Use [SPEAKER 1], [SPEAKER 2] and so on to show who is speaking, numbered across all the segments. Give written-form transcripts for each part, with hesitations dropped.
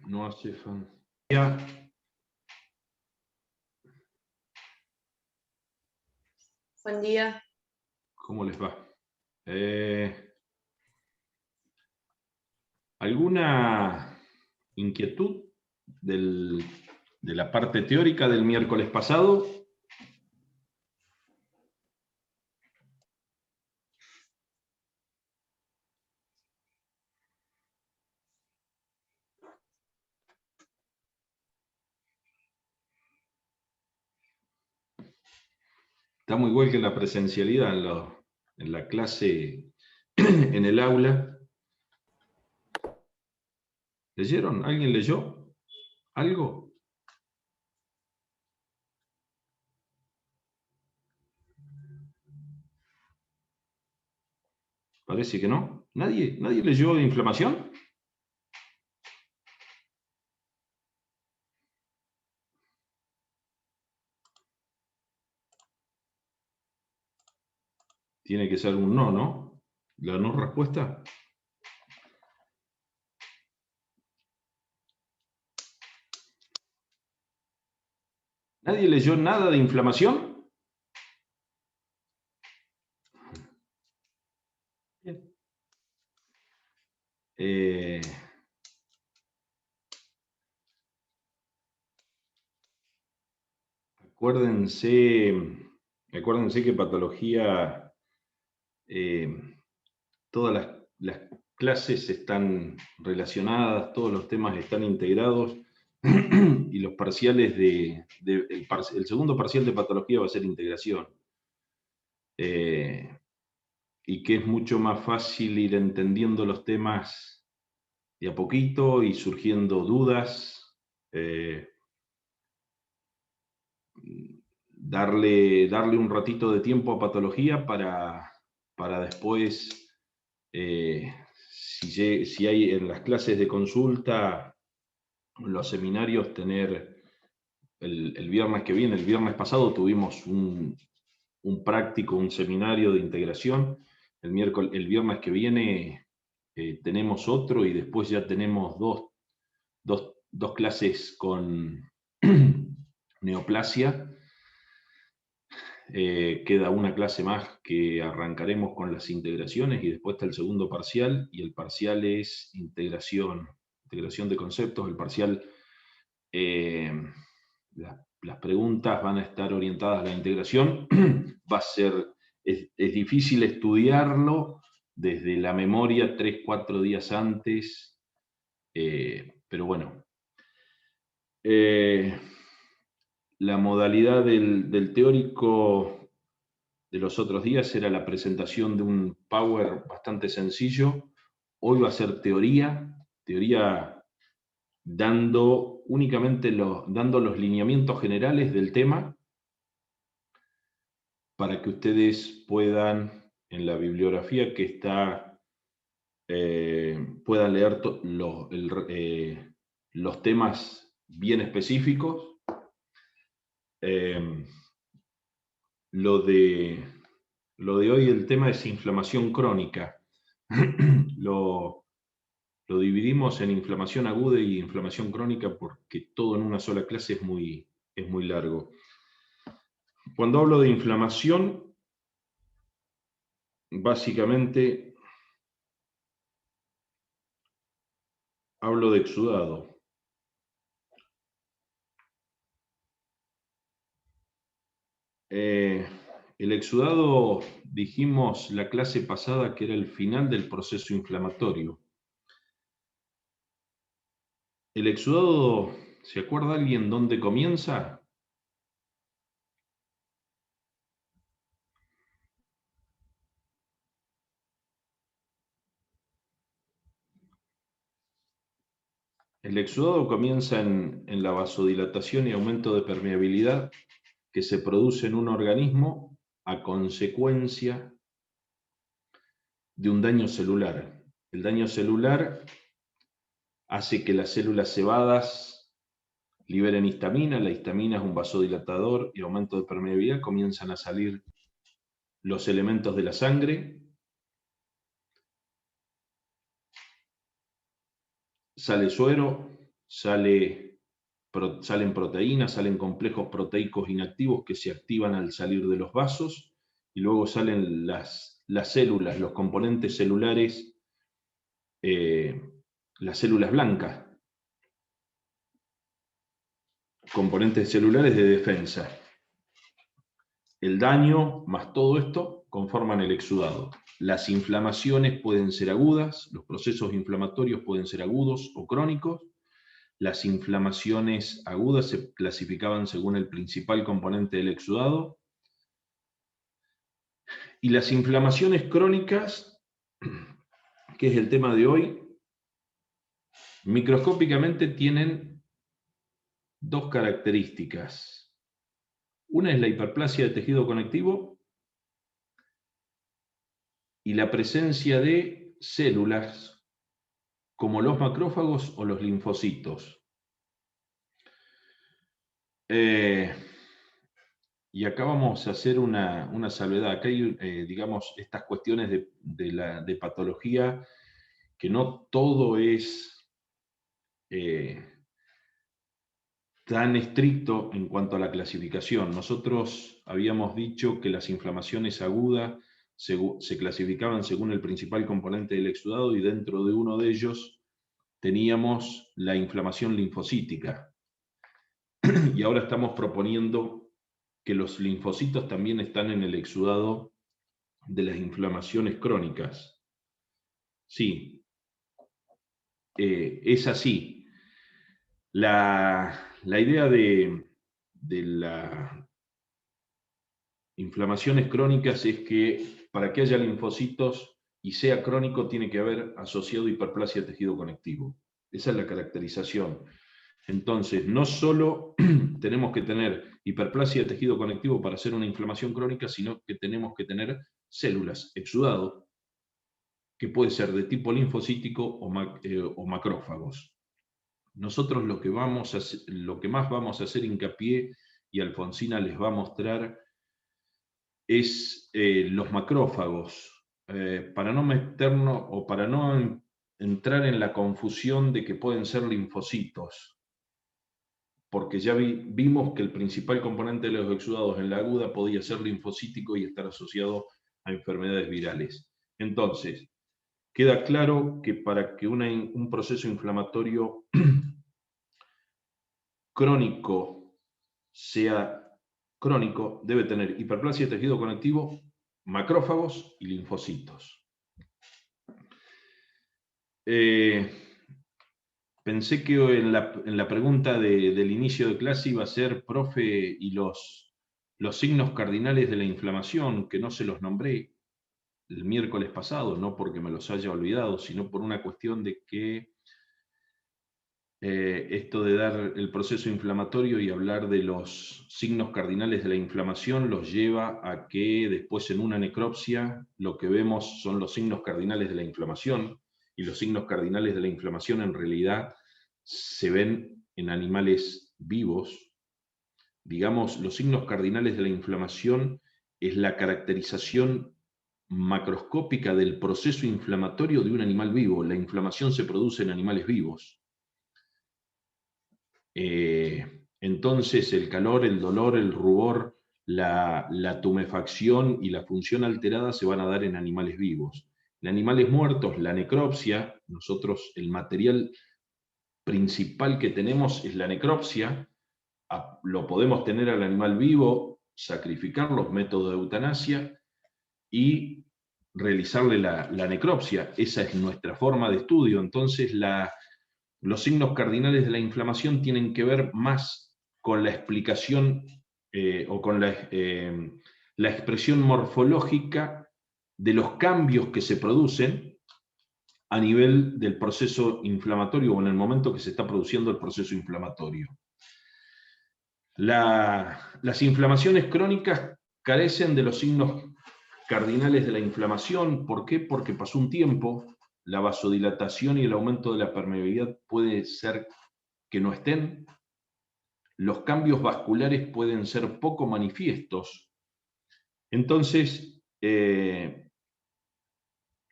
[SPEAKER 1] No hace falta.
[SPEAKER 2] Buen día.
[SPEAKER 1] ¿Cómo les va? ¿Alguna inquietud de la parte teórica del miércoles pasado? Estamos igual que en la presencialidad, en la clase, en el aula. ¿Leyeron? ¿Alguien leyó algo? Parece que no. ¿Nadie leyó de inflamación? Tiene que ser un no, ¿no? La no respuesta. ¿Nadie leyó nada de inflamación? Bien. Acuérdense que patología, todas las clases están relacionadas, todos los temas están integrados y los parciales el segundo parcial de patología va a ser integración. Y que es mucho más fácil ir entendiendo los temas de a poquito y surgiendo dudas. Darle un ratito de tiempo a patología para después, si hay en las clases de consulta, en los seminarios, tener el viernes que viene, el viernes pasado tuvimos un práctico, un seminario de integración. El viernes que viene tenemos otro y después ya tenemos dos clases con neoplasia. Queda una clase más que arrancaremos con las integraciones y después está el segundo parcial, y el parcial es integración de conceptos. El parcial, las preguntas van a estar orientadas a la integración. Es difícil estudiarlo desde la memoria 3-4 días antes, pero bueno. La modalidad del teórico de los otros días era la presentación de un Power bastante sencillo. Hoy va a ser teoría dando los lineamientos generales del tema para que ustedes puedan, en la bibliografía que está, puedan leer los temas bien específicos. Lo de hoy, el tema es inflamación crónica. Lo dividimos en inflamación aguda y inflamación crónica porque todo en una sola clase es muy largo. Cuando hablo de inflamación, básicamente hablo de exudado. El exudado, dijimos la clase pasada que era el final del proceso inflamatorio. El exudado, ¿se acuerda alguien dónde comienza? El exudado comienza en la vasodilatación y aumento de permeabilidad que se produce en un organismo a consecuencia de un daño celular. El daño celular hace que las células cebadas liberen histamina. La histamina es un vasodilatador y aumento de permeabilidad. Comienzan a salir los elementos de la sangre. Sale suero, salen proteínas, salen complejos proteicos inactivos que se activan al salir de los vasos, y luego salen las células, los componentes celulares, las células blancas, componentes celulares de defensa. El daño más todo esto conforman el exudado. Las inflamaciones pueden ser agudas, los procesos inflamatorios pueden ser agudos o crónicos. Las inflamaciones agudas se clasificaban según el principal componente del exudado. Y las inflamaciones crónicas, que es el tema de hoy, microscópicamente tienen dos características. Una es la hiperplasia de tejido conectivo y la presencia de células como los macrófagos o los linfocitos. Y acá vamos a hacer una salvedad. Acá hay, digamos, estas cuestiones de patología, que no todo es tan estricto en cuanto a la clasificación. Nosotros habíamos dicho que las inflamaciones agudas se clasificaban según el principal componente del exudado, y dentro de uno de ellos teníamos la inflamación linfocítica. Y ahora estamos proponiendo que los linfocitos también están en el exudado de las inflamaciones crónicas. Sí, es así. La idea de las inflamaciones crónicas es que para que haya linfocitos y sea crónico tiene que haber asociado hiperplasia de tejido conectivo. Esa es la caracterización. Entonces, no solo tenemos que tener hiperplasia de tejido conectivo para hacer una inflamación crónica, sino que tenemos que tener células, exudado, que puede ser de tipo linfocítico o macrófagos. Nosotros lo que más vamos a hacer hincapié, y Alfonsina les va a mostrar, es los macrófagos, para no meternos o para no entrar en la confusión de que pueden ser linfocitos, porque ya vimos que el principal componente de los exudados en la aguda podía ser linfocítico y estar asociado a enfermedades virales. Entonces, queda claro que para que un proceso inflamatorio crónico sea crónico, debe tener hiperplasia de tejido conectivo, macrófagos y linfocitos. Pensé que en la pregunta del inicio de clase iba a ser, profe, y los signos cardinales de la inflamación, que no se los nombré el miércoles pasado, no porque me los haya olvidado, sino por una cuestión de que esto de dar el proceso inflamatorio y hablar de los signos cardinales de la inflamación los lleva a que después en una necropsia lo que vemos son los signos cardinales de la inflamación, y los signos cardinales de la inflamación en realidad se ven en animales vivos. Digamos, los signos cardinales de la inflamación es la caracterización macroscópica del proceso inflamatorio de un animal vivo. La inflamación se produce en animales vivos. Entonces el calor, el dolor, el rubor, la tumefacción y la función alterada se van a dar en animales vivos. En animales muertos, la necropsia, nosotros el material principal que tenemos es la necropsia. Lo podemos tener al animal vivo, sacrificarlo, método de eutanasia, y realizarle la necropsia. Esa es nuestra forma de estudio. Entonces los signos cardinales de la inflamación tienen que ver más con la explicación o con la expresión morfológica de los cambios que se producen a nivel del proceso inflamatorio o en el momento que se está produciendo el proceso inflamatorio. Las inflamaciones crónicas carecen de los signos cardinales de la inflamación. ¿Por qué? Porque pasó un tiempo, la vasodilatación y el aumento de la permeabilidad puede ser que no estén, los cambios vasculares pueden ser poco manifiestos. Entonces,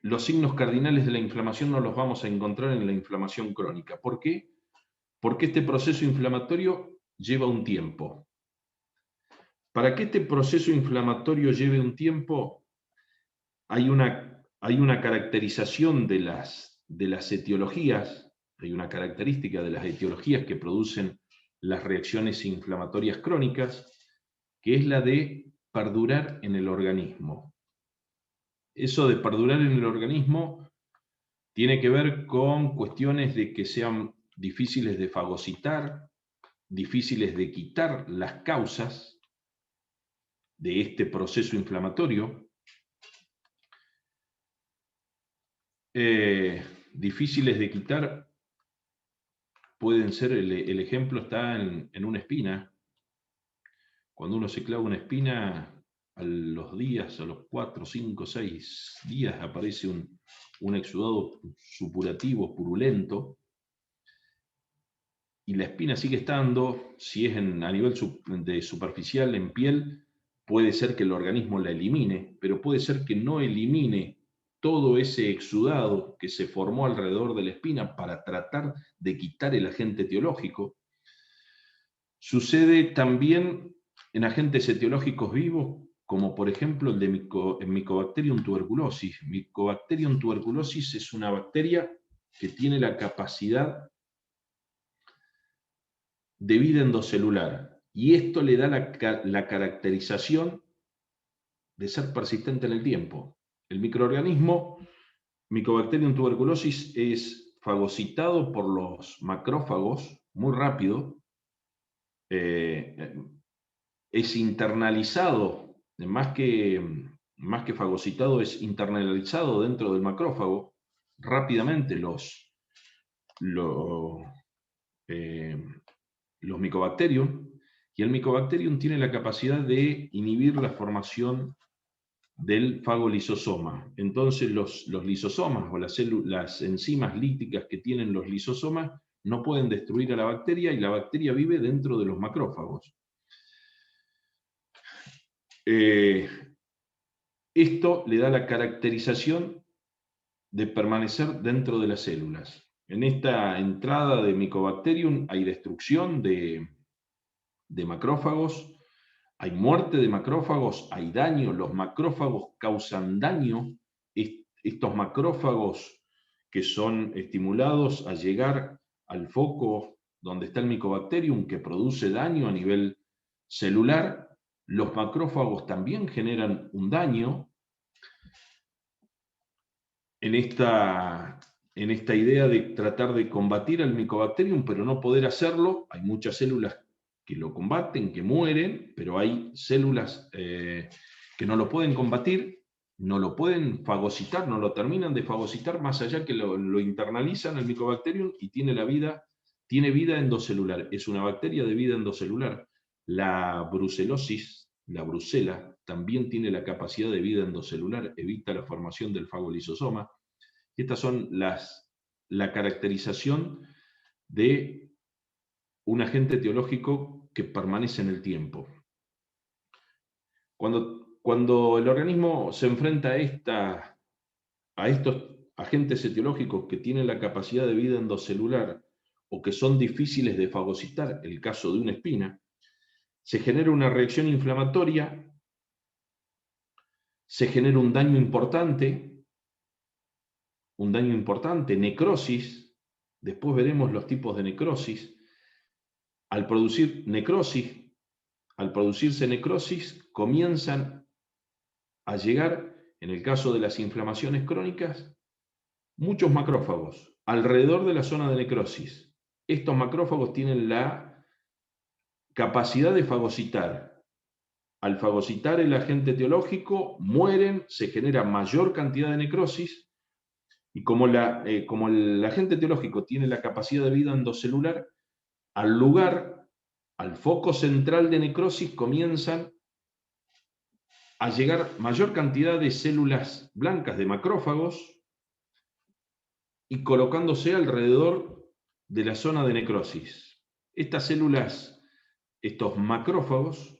[SPEAKER 1] los signos cardinales de la inflamación no los vamos a encontrar en la inflamación crónica. ¿Por qué? Porque este proceso inflamatorio lleva un tiempo. Para que este proceso inflamatorio lleve un tiempo, hay una caracterización de las etiologías, hay una característica de las etiologías que producen las reacciones inflamatorias crónicas, que es la de perdurar en el organismo. Eso de perdurar en el organismo tiene que ver con cuestiones de que sean difíciles de fagocitar, difíciles de quitar las causas de este proceso inflamatorio, difíciles de quitar pueden ser, el ejemplo está en una espina. Cuando uno se clava una espina, a los días, a los 4, 5, 6 días, aparece un exudado supurativo, purulento, y la espina sigue estando. Si es a nivel de superficial, en piel, puede ser que el organismo la elimine, pero puede ser que no elimine todo ese exudado que se formó alrededor de la espina para tratar de quitar el agente etiológico. Sucede también en agentes etiológicos vivos, como por ejemplo el de Mycobacterium tuberculosis. Mycobacterium tuberculosis es una bacteria que tiene la capacidad de vida endocelular, y esto le da la caracterización de ser persistente en el tiempo. El microorganismo Mycobacterium tuberculosis es fagocitado por los macrófagos muy rápido, es internalizado, más que fagocitado, es internalizado dentro del macrófago rápidamente los Mycobacterium, y el Mycobacterium tiene la capacidad de inhibir la formación del fagolisosoma. Entonces los lisosomas o las enzimas líticas que tienen los lisosomas no pueden destruir a la bacteria, y la bacteria vive dentro de los macrófagos. Esto le da la caracterización de permanecer dentro de las células. En esta entrada de Mycobacterium hay destrucción de macrófagos, hay muerte de macrófagos, hay daño, los macrófagos causan daño. Estos macrófagos que son estimulados a llegar al foco donde está el Mycobacterium, que produce daño a nivel celular, los macrófagos también generan un daño. En esta idea de tratar de combatir al Mycobacterium, pero no poder hacerlo, hay muchas células que lo combaten, que mueren, pero hay células que no lo pueden combatir, no lo pueden fagocitar, no lo terminan de fagocitar, más allá que lo internalizan el Mycobacterium, y tiene vida endocelular. Es una bacteria de vida endocelular. La brucelosis, la brucela, también tiene la capacidad de vida endocelular, evita la formación del fagolisosoma. Estas son la caracterización de un agente etiológico que permanece en el tiempo. Cuando el organismo se enfrenta a estos agentes etiológicos que tienen la capacidad de vida endocelular o que son difíciles de fagocitar, el caso de una espina, se genera una reacción inflamatoria, se genera un daño importante, necrosis. Después veremos los tipos de necrosis. Al producirse necrosis, comienzan a llegar, en el caso de las inflamaciones crónicas, muchos macrófagos alrededor de la zona de necrosis. Estos macrófagos tienen la capacidad de fagocitar. Al fagocitar el agente etiológico, mueren, se genera mayor cantidad de necrosis, y como el agente etiológico tiene la capacidad de vida endocelular, al foco central de necrosis comienzan a llegar mayor cantidad de células blancas, de macrófagos, y colocándose alrededor de la zona de necrosis. Estas células, estos macrófagos,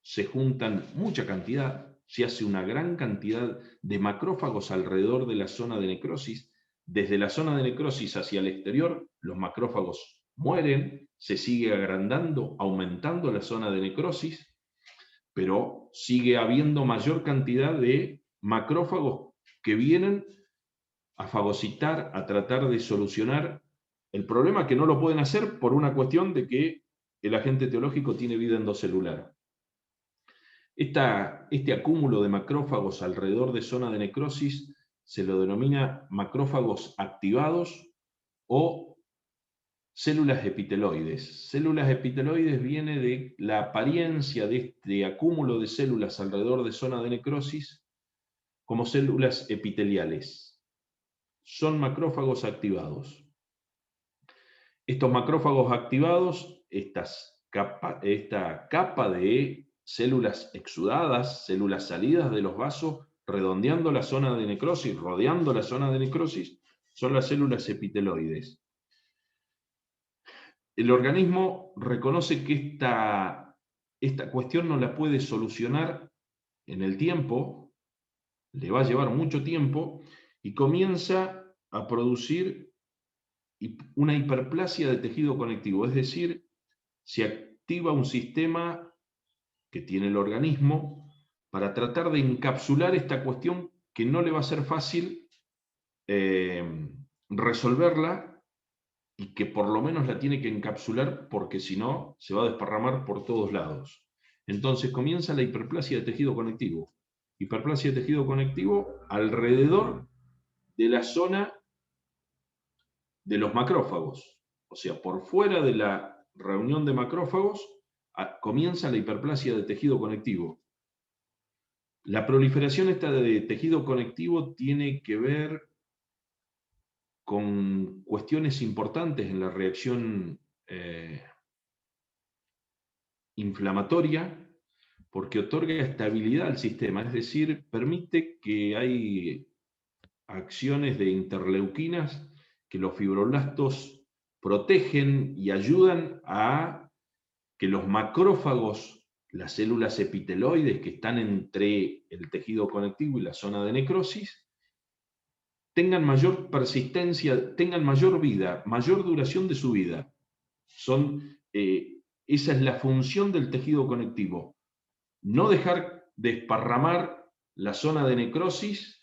[SPEAKER 1] se juntan mucha cantidad, se hace una gran cantidad de macrófagos alrededor de la zona de necrosis. Desde la zona de necrosis hacia el exterior, los macrófagos mueren, se sigue agrandando, aumentando la zona de necrosis, pero sigue habiendo mayor cantidad de macrófagos que vienen a fagocitar, a tratar de solucionar el problema, que no lo pueden hacer por una cuestión de que el agente etiológico tiene vida endocelular. Este acúmulo de macrófagos alrededor de zona de necrosis se lo denomina macrófagos activados o células epiteloides. Células epiteloides viene de la apariencia de este acúmulo de células alrededor de zona de necrosis como células epiteliales. Son macrófagos activados. Estos macrófagos activados, esta capa de células exudadas, células salidas de los vasos, redondeando la zona de necrosis, rodeando la zona de necrosis, son las células epiteloides. El organismo reconoce que esta cuestión no la puede solucionar en el tiempo, le va a llevar mucho tiempo, y comienza a producir una hiperplasia de tejido conectivo, es decir, se activa un sistema que tiene el organismo para tratar de encapsular esta cuestión que no le va a ser fácil resolverla, y que por lo menos la tiene que encapsular porque si no se va a desparramar por todos lados. Entonces comienza la hiperplasia de tejido conectivo. Hiperplasia de tejido conectivo alrededor de la zona de los macrófagos. O sea, por fuera de la reunión de macrófagos comienza la hiperplasia de tejido conectivo. La proliferación esta de tejido conectivo tiene que ver con cuestiones importantes en la reacción inflamatoria, porque otorga estabilidad al sistema, es decir, permite que hay acciones de interleuquinas que los fibroblastos protegen y ayudan a que los macrófagos, las células epiteloides que están entre el tejido conectivo y la zona de necrosis, tengan mayor persistencia, tengan mayor vida, mayor duración de su vida. Esa es la función del tejido conectivo. No dejar desparramar la zona de necrosis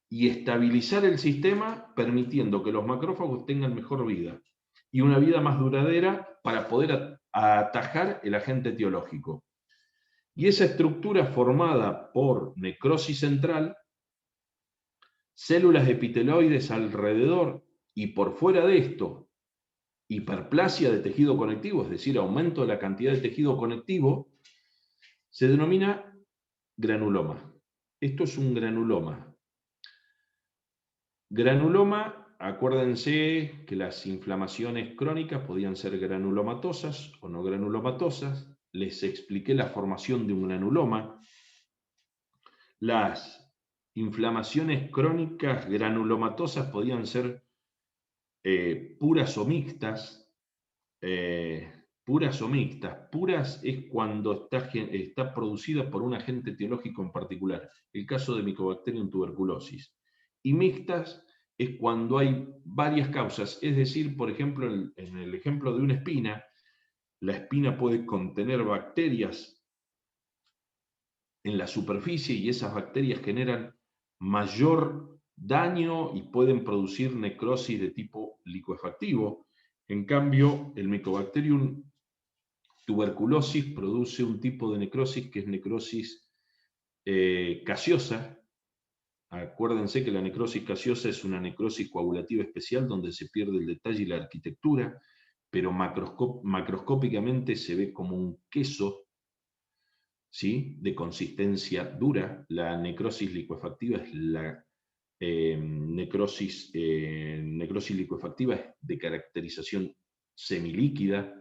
[SPEAKER 1] y estabilizar el sistema, permitiendo que los macrófagos tengan mejor vida y una vida más duradera para poder atajar el agente etiológico. Y esa estructura formada por necrosis central, células epiteloides alrededor y por fuera de esto, hiperplasia de tejido conectivo, es decir, aumento de la cantidad de tejido conectivo, se denomina granuloma. Esto es un granuloma. Granuloma, acuérdense que las inflamaciones crónicas podían ser granulomatosas o no granulomatosas. Les expliqué la formación de un granuloma. Las inflamaciones crónicas granulomatosas podían ser puras o mixtas. Puras o mixtas. Puras es cuando está producida por un agente etiológico en particular, el caso de Mycobacterium tuberculosis. Y mixtas es cuando hay varias causas, es decir, por ejemplo, en el ejemplo de una espina, la espina puede contener bacterias en la superficie y esas bacterias generan mayor daño y pueden producir necrosis de tipo licuefactivo. En cambio, el Mycobacterium tuberculosis produce un tipo de necrosis que es necrosis gaseosa. Acuérdense que la necrosis gaseosa es una necrosis coagulativa especial donde se pierde el detalle y la arquitectura, pero macroscópicamente se ve como un queso, ¿sí?, de consistencia dura. La necrosis licuefactiva es la necrosis licuefactiva es de caracterización semilíquida.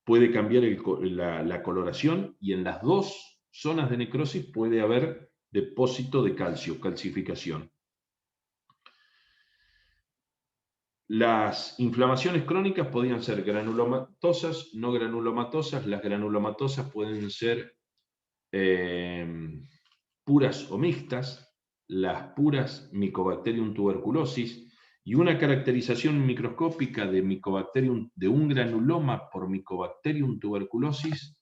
[SPEAKER 1] Puede cambiar la coloración y en las dos zonas de necrosis puede haber depósito de calcio, calcificación. Las inflamaciones crónicas podían ser granulomatosas, no granulomatosas. Las granulomatosas pueden ser puras o mixtas. Las puras, Mycobacterium tuberculosis, Y una caracterización microscópica de Mycobacterium, de un granuloma por Mycobacterium tuberculosis,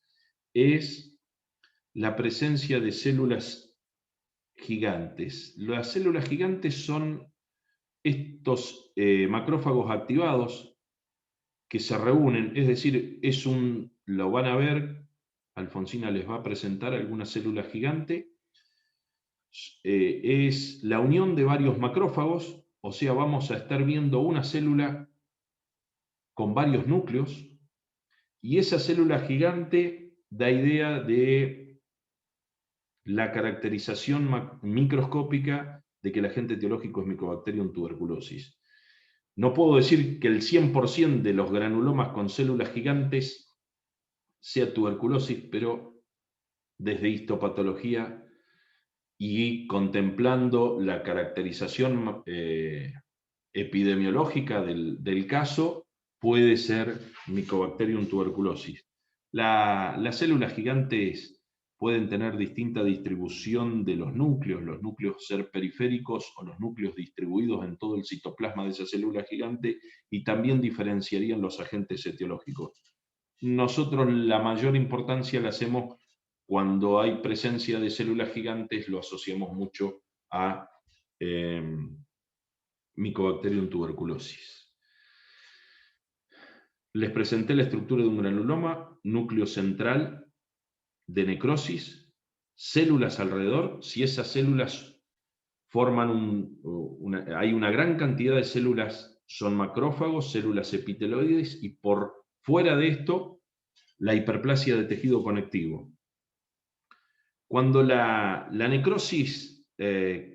[SPEAKER 1] es la presencia de células gigantes. Las células gigantes son estos macrófagos activados que se reúnen, es decir, lo van a ver, Alfonsina les va a presentar alguna célula gigante, es la unión de varios macrófagos, o sea, vamos a estar viendo una célula con varios núcleos, y esa célula gigante da idea de la caracterización microscópica de que el agente etiológico es Mycobacterium tuberculosis. No puedo decir que el 100% de los granulomas con células gigantes sea tuberculosis, pero desde histopatología y contemplando la caracterización epidemiológica del caso, puede ser Mycobacterium tuberculosis. Las células gigantes pueden tener distinta distribución de los núcleos ser periféricos o los núcleos distribuidos en todo el citoplasma de esa célula gigante, y también diferenciarían los agentes etiológicos. Nosotros la mayor importancia la hacemos cuando hay presencia de células gigantes, lo asociamos mucho a Mycobacterium tuberculosis. Les presenté la estructura de un granuloma, núcleo central de necrosis, células alrededor. Si esas células forman hay una gran cantidad de células, son macrófagos, células epiteloides, y por fuera de esto, la hiperplasia de tejido conectivo. Cuando la necrosis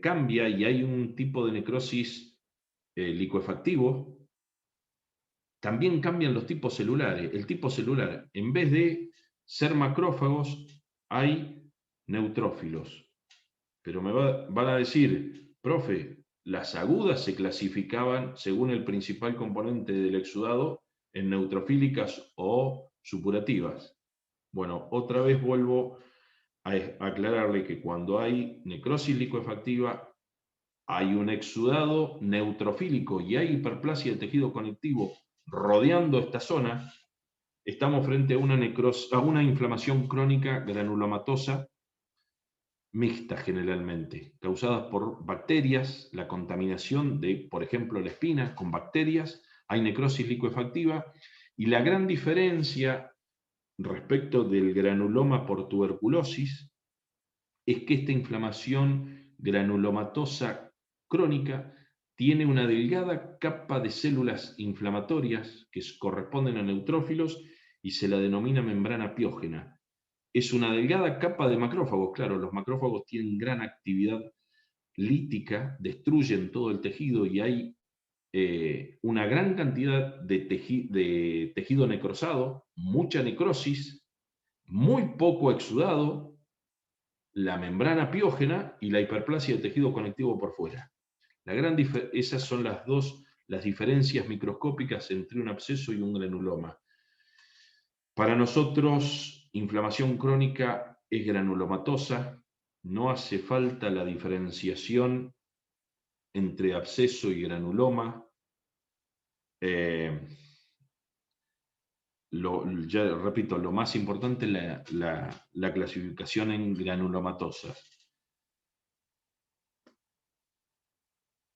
[SPEAKER 1] cambia y hay un tipo de necrosis licuefactivo, también cambian los tipos celulares. El tipo celular, en vez de ser macrófagos, hay neutrófilos. Pero me van a decir, profe, las agudas se clasificaban según el principal componente del exudado en neutrofílicas o supurativas. Bueno, otra vez vuelvo a aclararle que cuando hay necrosis licuefactiva, hay un exudado neutrofílico y hay hiperplasia del tejido conectivo rodeando esta zona, estamos frente a una inflamación crónica granulomatosa mixta generalmente, causadas por bacterias, la contaminación de, por ejemplo, la espina con bacterias, hay necrosis licuefactiva, y la gran diferencia respecto del granuloma por tuberculosis es que esta inflamación granulomatosa crónica tiene una delgada capa de células inflamatorias que corresponden a neutrófilos y se la denomina membrana piógena. Es una delgada capa de macrófagos. Claro, los macrófagos tienen gran actividad lítica, destruyen todo el tejido y hay una gran cantidad de tejido necrosado, mucha necrosis, muy poco exudado, la membrana piógena y la hiperplasia de tejido conectivo por fuera. Esas son las diferencias microscópicas entre un absceso y un granuloma. Para nosotros, inflamación crónica es granulomatosa, no hace falta la diferenciación entre absceso y granuloma. Ya repito, lo más importante es la clasificación en granulomatosas.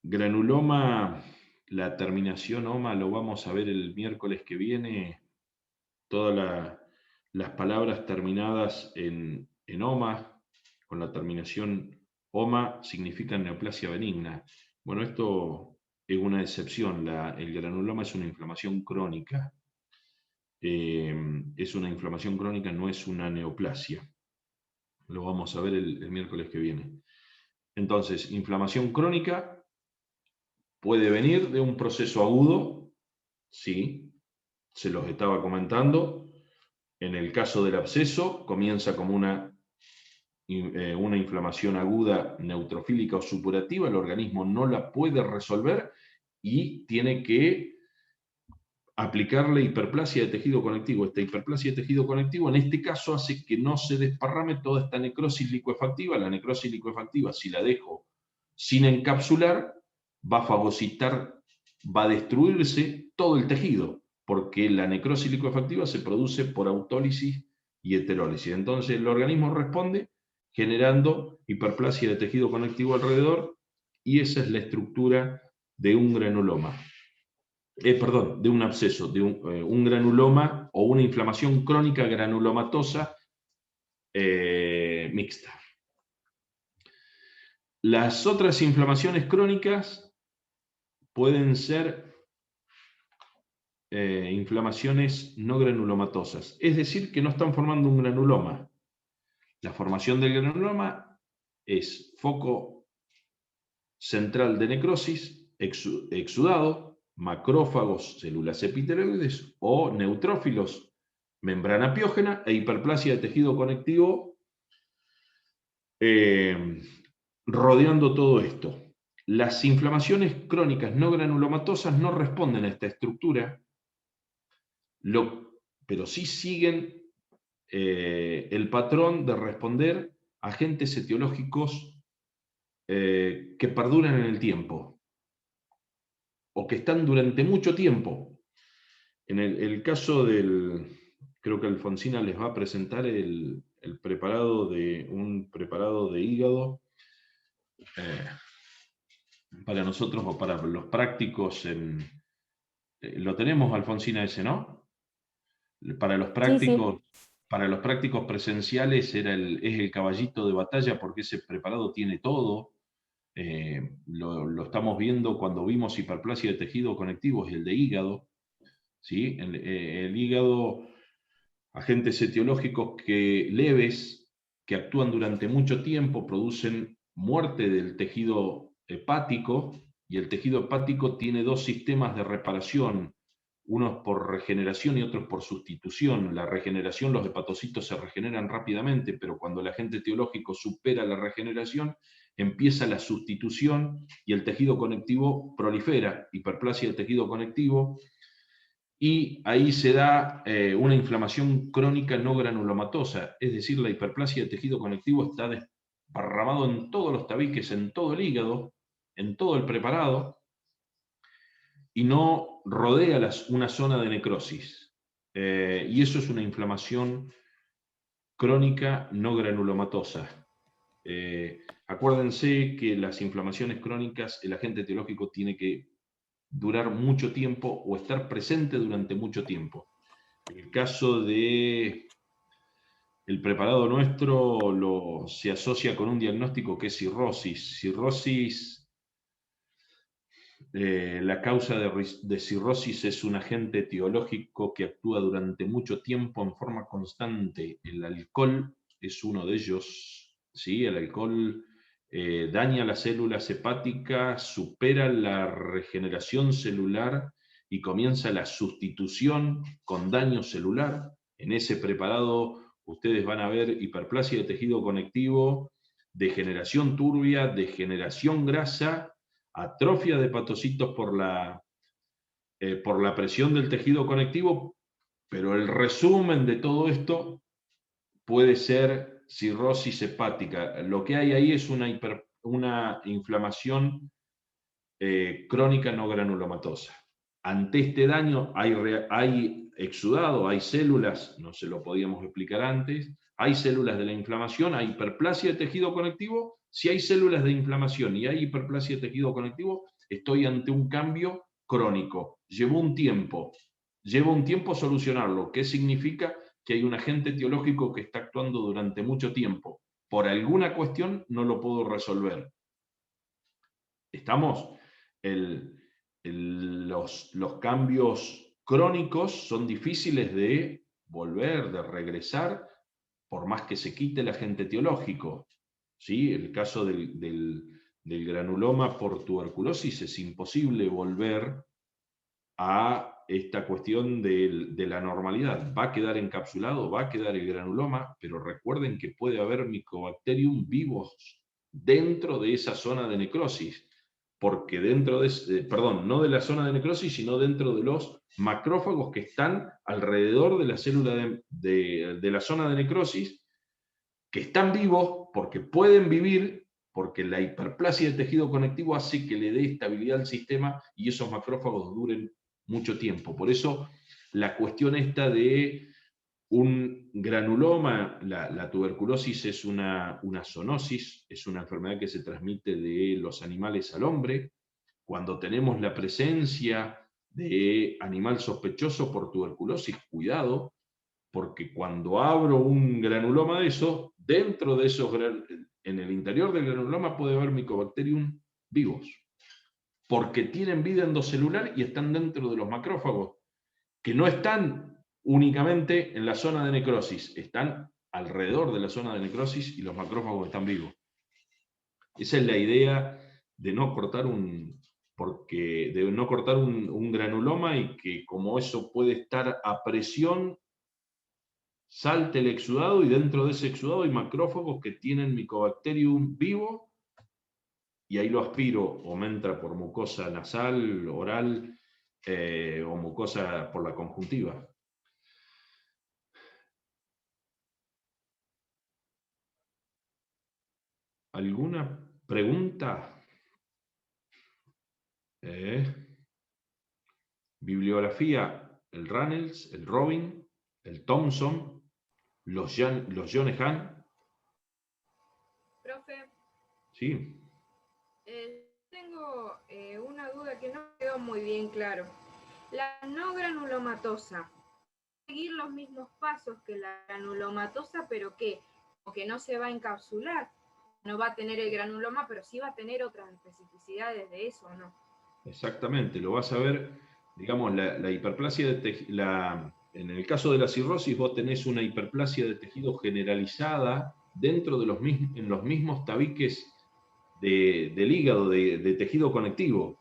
[SPEAKER 1] Granuloma, la terminación oma, lo vamos a ver el miércoles que viene. Todas las palabras terminadas en oma, con la terminación oma, significan neoplasia benigna. Bueno, esto es una excepción. El granuloma es una inflamación crónica. Es una inflamación crónica, no es una neoplasia. Lo vamos a ver el miércoles que viene. Entonces, inflamación crónica puede venir de un proceso agudo, sí, se los estaba comentando. En el caso del absceso, comienza como una inflamación aguda neutrofílica o supurativa, el organismo no la puede resolver y tiene que aplicarle hiperplasia de tejido conectivo. Esta hiperplasia de tejido conectivo en este caso hace que no se desparrame toda esta necrosis licuefactiva. La necrosis licuefactiva, si la dejo sin encapsular, va a fagocitar va a destruirse todo el tejido, porque la necrosis licuefactiva se produce por autólisis y heterólisis. Entonces el organismo responde generando hiperplasia de tejido conectivo alrededor, y esa es la estructura de un granuloma. Perdón, de un absceso, de un granuloma o una inflamación crónica granulomatosa mixta. Las otras inflamaciones crónicas pueden ser inflamaciones no granulomatosas, es decir, que no están formando un granuloma. La formación del granuloma es foco central de necrosis, exudado, macrófagos, células epitelioides o neutrófilos, membrana piógena e hiperplasia de tejido conectivo rodeando todo esto. Las inflamaciones crónicas no granulomatosas no responden a esta estructura, pero sí siguen el patrón de responder a agentes etiológicos que perduran en el tiempo o que están durante mucho tiempo. En el caso creo que Alfonsina les va a presentar un preparado de hígado para nosotros o para los prácticos. Lo tenemos, Alfonsina, ese, ¿no? Para los
[SPEAKER 2] Sí, sí.
[SPEAKER 1] prácticos presenciales es el caballito de batalla, porque ese preparado tiene todo. Lo estamos viendo cuando vimos hiperplasia de tejido conectivo, es el de hígado. ¿Sí? El hígado, agentes etiológicos leves que actúan durante mucho tiempo, producen muerte del tejido hepático, y el tejido hepático tiene dos sistemas de reparación, unos por regeneración y otros por sustitución. La regeneración, los hepatocitos se regeneran rápidamente, pero cuando el agente etiológico supera la regeneración, empieza la sustitución y el tejido conectivo prolifera, hiperplasia del tejido conectivo, y ahí se da una inflamación crónica no granulomatosa, es decir, la hiperplasia de tejido conectivo está desparramado en todos los tabiques, en todo el hígado, en todo el preparado, y no rodea una zona de necrosis. Y eso es una inflamación crónica no granulomatosa. Acuérdense que las inflamaciones crónicas, el agente etiológico tiene que durar mucho tiempo o estar presente durante mucho tiempo. En el caso de el preparado nuestro se asocia con un diagnóstico que es cirrosis. La causa de cirrosis es un agente etiológico que actúa durante mucho tiempo en forma constante. El alcohol es uno de ellos. ¿Sí? El alcohol daña las células hepáticas, supera la regeneración celular y comienza la sustitución con daño celular. En ese preparado ustedes van a ver hiperplasia de tejido conectivo, degeneración turbia, degeneración grasa, atrofia de hepatocitos por la presión del tejido conectivo, pero el resumen de todo esto puede ser cirrosis hepática. Lo que hay ahí es una inflamación crónica no granulomatosa. Ante este daño hay exudado, hay células, no se lo podíamos explicar antes, hay células de la inflamación, hay hiperplasia de tejido conectivo. Si hay células de inflamación y hay hiperplasia de tejido conectivo, estoy ante un cambio crónico. Llevó un tiempo solucionarlo. ¿Qué significa? Que hay un agente etiológico que está actuando durante mucho tiempo. Por alguna cuestión no lo puedo resolver. ¿Estamos? Los cambios crónicos son difíciles de volver, de regresar, por más que se quite el agente etiológico. ¿Sí? El caso del granuloma por tuberculosis es imposible volver a esta cuestión de la normalidad. Va a quedar encapsulado, va a quedar el granuloma, pero recuerden que puede haber Mycobacterium vivos dentro de esa zona de necrosis, porque no de la zona de necrosis, sino dentro de los macrófagos que están alrededor de la célula de la zona de necrosis, que están vivos porque pueden vivir porque la hiperplasia de tejido conectivo hace que le dé estabilidad al sistema y esos macrófagos duren mucho tiempo. Por eso la cuestión esta de un granuloma, la tuberculosis es una zoonosis, es una enfermedad que se transmite de los animales al hombre. Cuando tenemos la presencia de animal sospechoso por tuberculosis, cuidado, porque cuando abro un granuloma de eso, dentro de esos, en el interior del granuloma puede haber Mycobacterium vivos, porque tienen vida endocelular y están dentro de los macrófagos, que no están únicamente en la zona de necrosis, están alrededor de la zona de necrosis y los macrófagos están vivos. Esa es la idea de no cortar un granuloma, y que como eso puede estar a presión, salte el exudado y dentro de ese exudado hay macrófagos que tienen Mycobacterium vivo y ahí lo aspiro o me entra por mucosa nasal, oral o mucosa por la conjuntiva. ¿Alguna pregunta? Bibliografía: el Runnels, el Robin, el Thompson, los Jonehan.
[SPEAKER 2] Profe.
[SPEAKER 1] Sí.
[SPEAKER 2] Tengo una duda que no quedó muy bien claro. La no granulomatosa, seguir los mismos pasos que la granulomatosa, pero que no se va a encapsular, no va a tener el granuloma, pero sí va a tener otras especificidades de eso, ¿o no?
[SPEAKER 1] Exactamente, lo vas a ver, digamos, la hiperplasia de tejido, en el caso de la cirrosis vos tenés una hiperplasia de tejido generalizada dentro de los mismos tabiques del hígado, de tejido conectivo.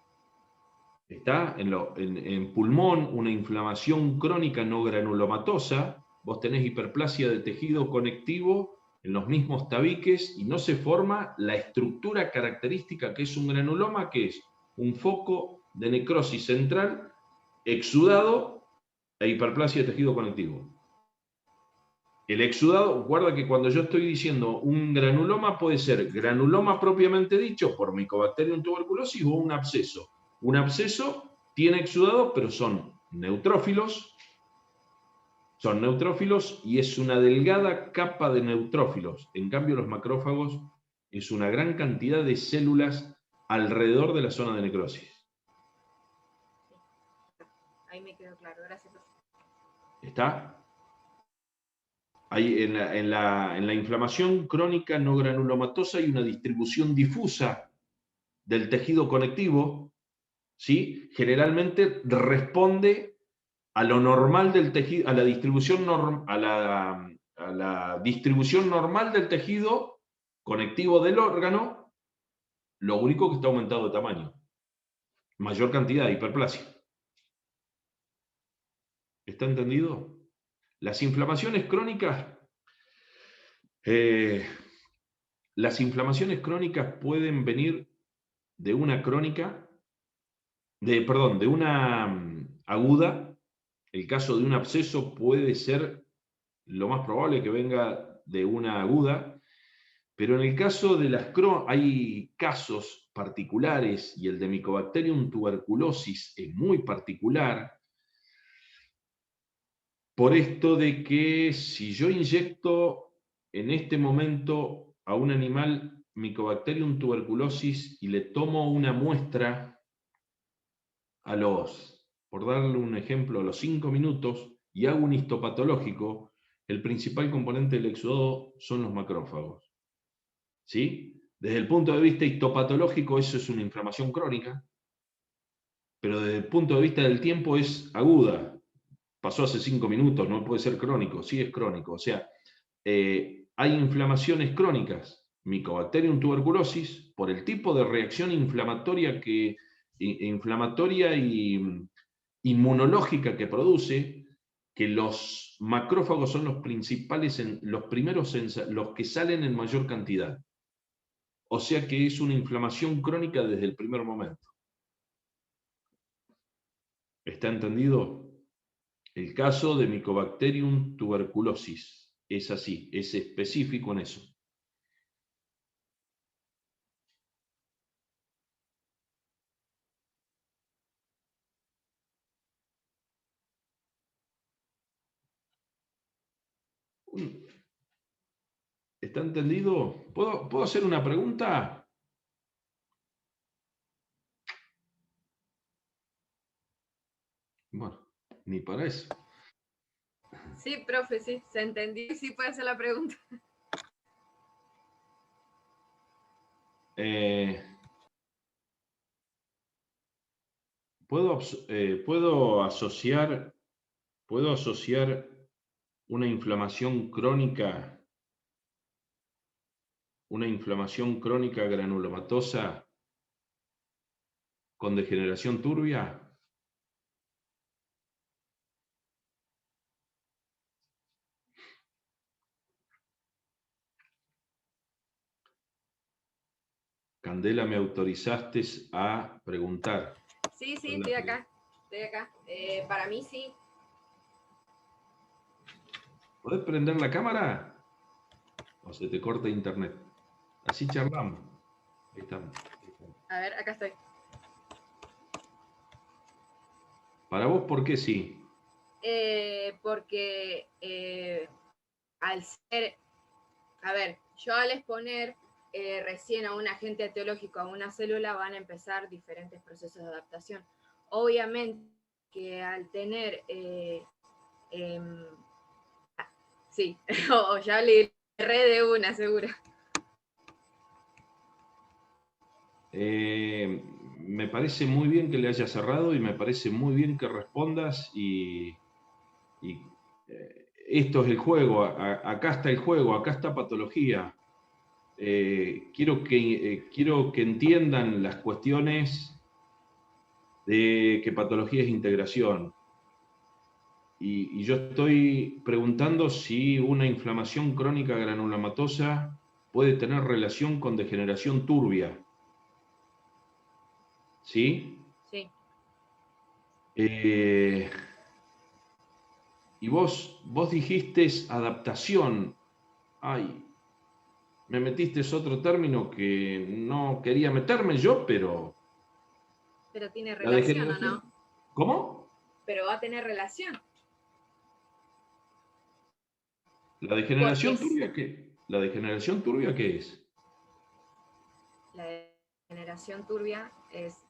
[SPEAKER 1] Está en pulmón una inflamación crónica no granulomatosa, vos tenés hiperplasia de tejido conectivo en los mismos tabiques y no se forma la estructura característica que es un granuloma, que es un foco de necrosis central, exudado e hiperplasia de tejido conectivo. El exudado, guarda que cuando yo estoy diciendo un granuloma, puede ser granuloma propiamente dicho por Mycobacterium tuberculosis o un absceso. Un absceso tiene exudado, pero son neutrófilos y es una delgada capa de neutrófilos. En cambio, los macrófagos es una gran cantidad de células alrededor de la zona de necrosis.
[SPEAKER 2] Ahí me quedó claro, gracias.
[SPEAKER 1] ¿Está? Hay en la inflamación crónica no granulomatosa hay una distribución difusa del tejido conectivo, ¿sí? Generalmente responde a lo normal del tejido, a la distribución normal del tejido conectivo del órgano, lo único que está aumentado de tamaño. Mayor cantidad de hiperplasia. ¿Está entendido? Las inflamaciones crónicas, pueden venir de una crónica, de una aguda. El caso de un absceso puede ser lo más probable que venga de una aguda, pero en el caso de las hay casos particulares, y el de Mycobacterium tuberculosis es muy particular, por esto de que si yo inyecto en este momento a un animal Mycobacterium tuberculosis y le tomo una muestra por darle un ejemplo, a los 5 minutos y hago un histopatológico, el principal componente del exudado son los macrófagos. ¿Sí? Desde el punto de vista histopatológico eso es una inflamación crónica, pero desde el punto de vista del tiempo es aguda. Pasó hace 5 minutos, no puede ser crónico, sí es crónico. O sea, hay inflamaciones crónicas, Mycobacterium tuberculosis, por el tipo de reacción inflamatoria y inmunológica que produce, que los macrófagos son los principales, los primeros, los que salen en mayor cantidad. O sea que es una inflamación crónica desde el primer momento. ¿Está entendido? El caso de Mycobacterium tuberculosis es así, es específico en eso. ¿Está entendido? ¿Puedo hacer una pregunta? Bueno, ni para eso.
[SPEAKER 2] Sí, profe, sí, se entendió. Sí puede hacer la pregunta.
[SPEAKER 1] ¿Puedo asociar una inflamación crónica granulomatosa con degeneración turbia? Candela, me autorizaste a preguntar.
[SPEAKER 2] Sí, estoy acá. Para mí sí.
[SPEAKER 1] ¿Podés prender la cámara? O se te corta internet. Así charlamos. Ahí estamos.
[SPEAKER 2] A ver, acá estoy.
[SPEAKER 1] Para vos, ¿por qué sí?
[SPEAKER 2] Porque al ser, a ver, yo al exponer recién a un agente etiológico a una célula van a empezar diferentes procesos de adaptación. Obviamente que al tener, sí, o ya le erré de una, seguro.
[SPEAKER 1] Me parece muy bien que le hayas cerrado y me parece muy bien que respondas y esto es el juego, acá está el juego, acá está patología. Quiero que entiendan las cuestiones de que patología es integración. Y yo estoy preguntando si una inflamación crónica granulomatosa puede tener relación con degeneración turbia. ¿Sí?
[SPEAKER 2] Sí.
[SPEAKER 1] Y vos dijiste adaptación. Ay, me metiste otro término que no quería meterme yo, pero...
[SPEAKER 2] Pero tiene
[SPEAKER 1] La
[SPEAKER 2] relación, ¿o
[SPEAKER 1] degeneración...
[SPEAKER 2] no?
[SPEAKER 1] ¿Cómo?
[SPEAKER 2] Pero va a tener relación.
[SPEAKER 1] ¿La degeneración turbia qué? ¿La degeneración turbia qué es?
[SPEAKER 2] La degeneración turbia es...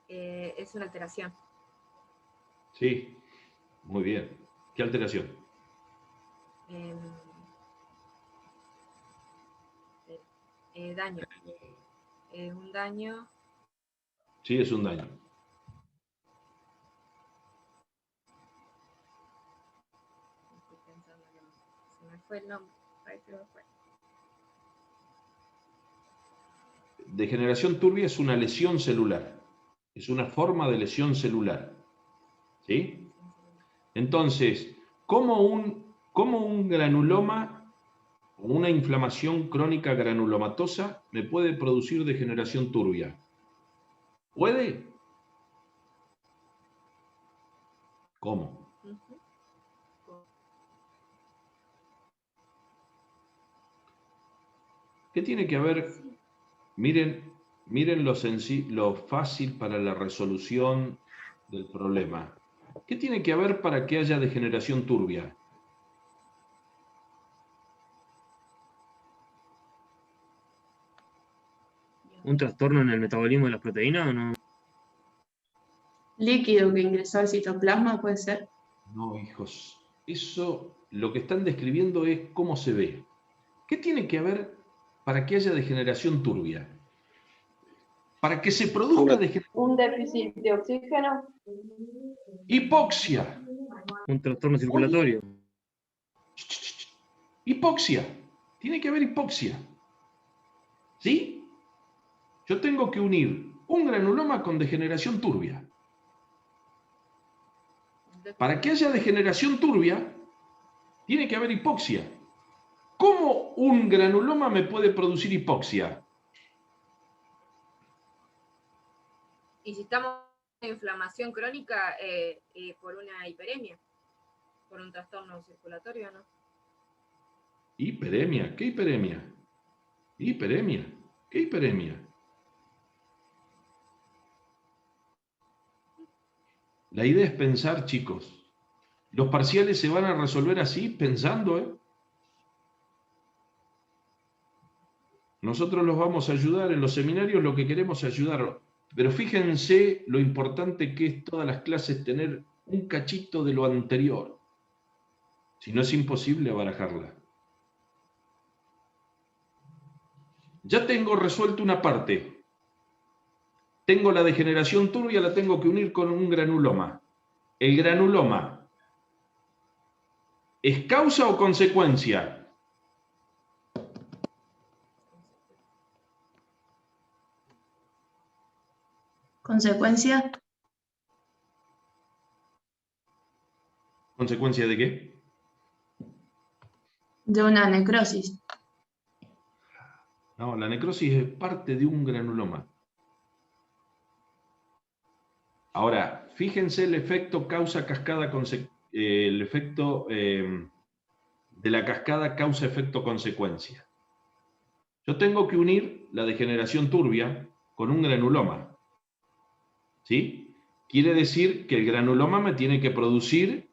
[SPEAKER 2] es una alteración.
[SPEAKER 1] Sí, muy bien. ¿Qué alteración?
[SPEAKER 2] Daño. Un daño.
[SPEAKER 1] Sí, es un daño.
[SPEAKER 2] Estoy pensando que se me fue el nombre. Ahí se me fue.
[SPEAKER 1] Degeneración turbia es una lesión celular. Es una forma de lesión celular. ¿Sí? Entonces, ¿cómo un granuloma o una inflamación crónica granulomatosa me puede producir degeneración turbia? ¿Puede? ¿Cómo? ¿Qué tiene que haber? Miren lo fácil para la resolución del problema. ¿Qué tiene que haber para que haya degeneración turbia?
[SPEAKER 3] ¿Un trastorno en el metabolismo de las proteínas o no?
[SPEAKER 4] Líquido que ingresó al citoplasma, puede ser.
[SPEAKER 1] No, hijos. Eso, lo que están describiendo es cómo se ve. ¿Qué tiene que haber para que haya degeneración turbia? Para que se produzca
[SPEAKER 4] Un déficit de oxígeno.
[SPEAKER 1] hipoxia.
[SPEAKER 3] ¿Un trastorno circulatorio?
[SPEAKER 1] Hipoxia. Tiene que haber hipoxia. ¿Sí? Yo tengo que unir un granuloma con degeneración turbia. Para que haya degeneración turbia, tiene que haber hipoxia. ¿Cómo un granuloma me puede producir hipoxia?
[SPEAKER 2] Y si estamos en inflamación crónica por una hiperemia, por un trastorno circulatorio, ¿no?
[SPEAKER 1] Hiperemia. ¿Qué hiperemia? Hiperemia. ¿Qué hiperemia? La idea es pensar, chicos. Los parciales se van a resolver así, pensando, ¿eh? Nosotros los vamos a ayudar en los seminarios, lo que queremos es ayudar. Pero fíjense lo importante que es todas las clases tener un cachito de lo anterior. Si no, es imposible barajarla. Ya tengo resuelto una parte. Tengo la degeneración turbia, la tengo que unir con un granuloma. ¿El granuloma es causa o consecuencia?
[SPEAKER 4] Consecuencia
[SPEAKER 1] ¿Consecuencia de qué?
[SPEAKER 4] de una necrosis.
[SPEAKER 1] No, la necrosis es parte de un granuloma. Ahora, fíjense el efecto causa-cascada, el efecto de la cascada causa-efecto-consecuencia. Yo tengo que unir la degeneración turbia con un granuloma. ¿Sí? Quiere decir que el granuloma me tiene que producir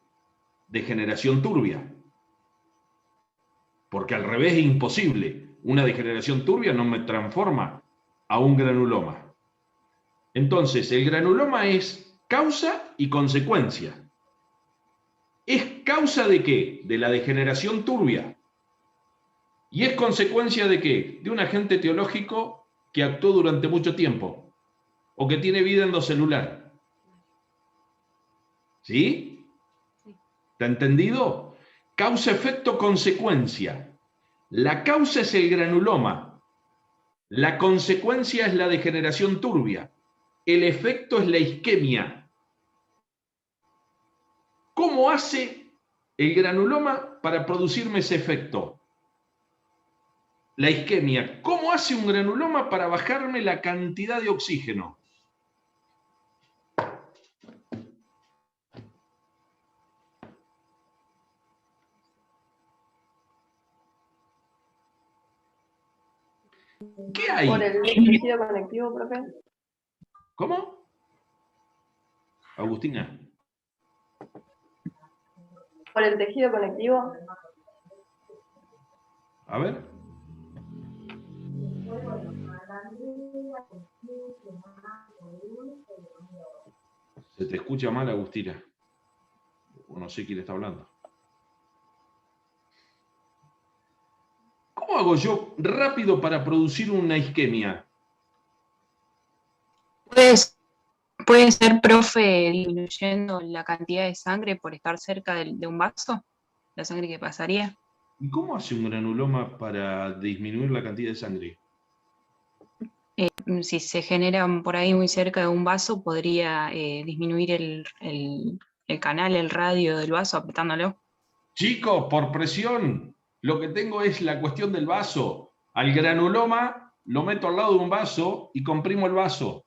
[SPEAKER 1] degeneración turbia. Porque al revés es imposible. Una degeneración turbia no me transforma a un granuloma. Entonces, el granuloma es causa y consecuencia. ¿Es causa de qué? De la degeneración turbia. ¿Y es consecuencia de qué? De un agente teológico que actuó durante mucho tiempo o que tiene vida endocelular. ¿Sí? ¿Está entendido? Causa, efecto, consecuencia. La causa es el granuloma. La consecuencia es la degeneración turbia. El efecto es la isquemia. ¿Cómo hace el granuloma para producirme ese efecto? La isquemia. ¿Cómo hace un granuloma para bajarme la cantidad de oxígeno? ¿Qué hay?
[SPEAKER 4] Por el tejido conectivo, profe.
[SPEAKER 1] ¿Cómo? Agustina.
[SPEAKER 4] Por el tejido conectivo.
[SPEAKER 1] A ver. Se te escucha mal, Agustina. No sé quién está hablando. ¿Cómo hago yo rápido para producir una isquemia?
[SPEAKER 5] ¿Puede ser, profe, disminuyendo la cantidad de sangre por estar cerca de un vaso? La sangre que pasaría.
[SPEAKER 1] ¿Y cómo hace un granuloma para disminuir la cantidad de sangre?
[SPEAKER 5] Si se generan por ahí muy cerca de un vaso, podría disminuir el canal, el radio del vaso apretándolo.
[SPEAKER 1] Chicos, por presión, lo que tengo es la cuestión del vaso. Al granuloma lo meto al lado de un vaso y comprimo el vaso.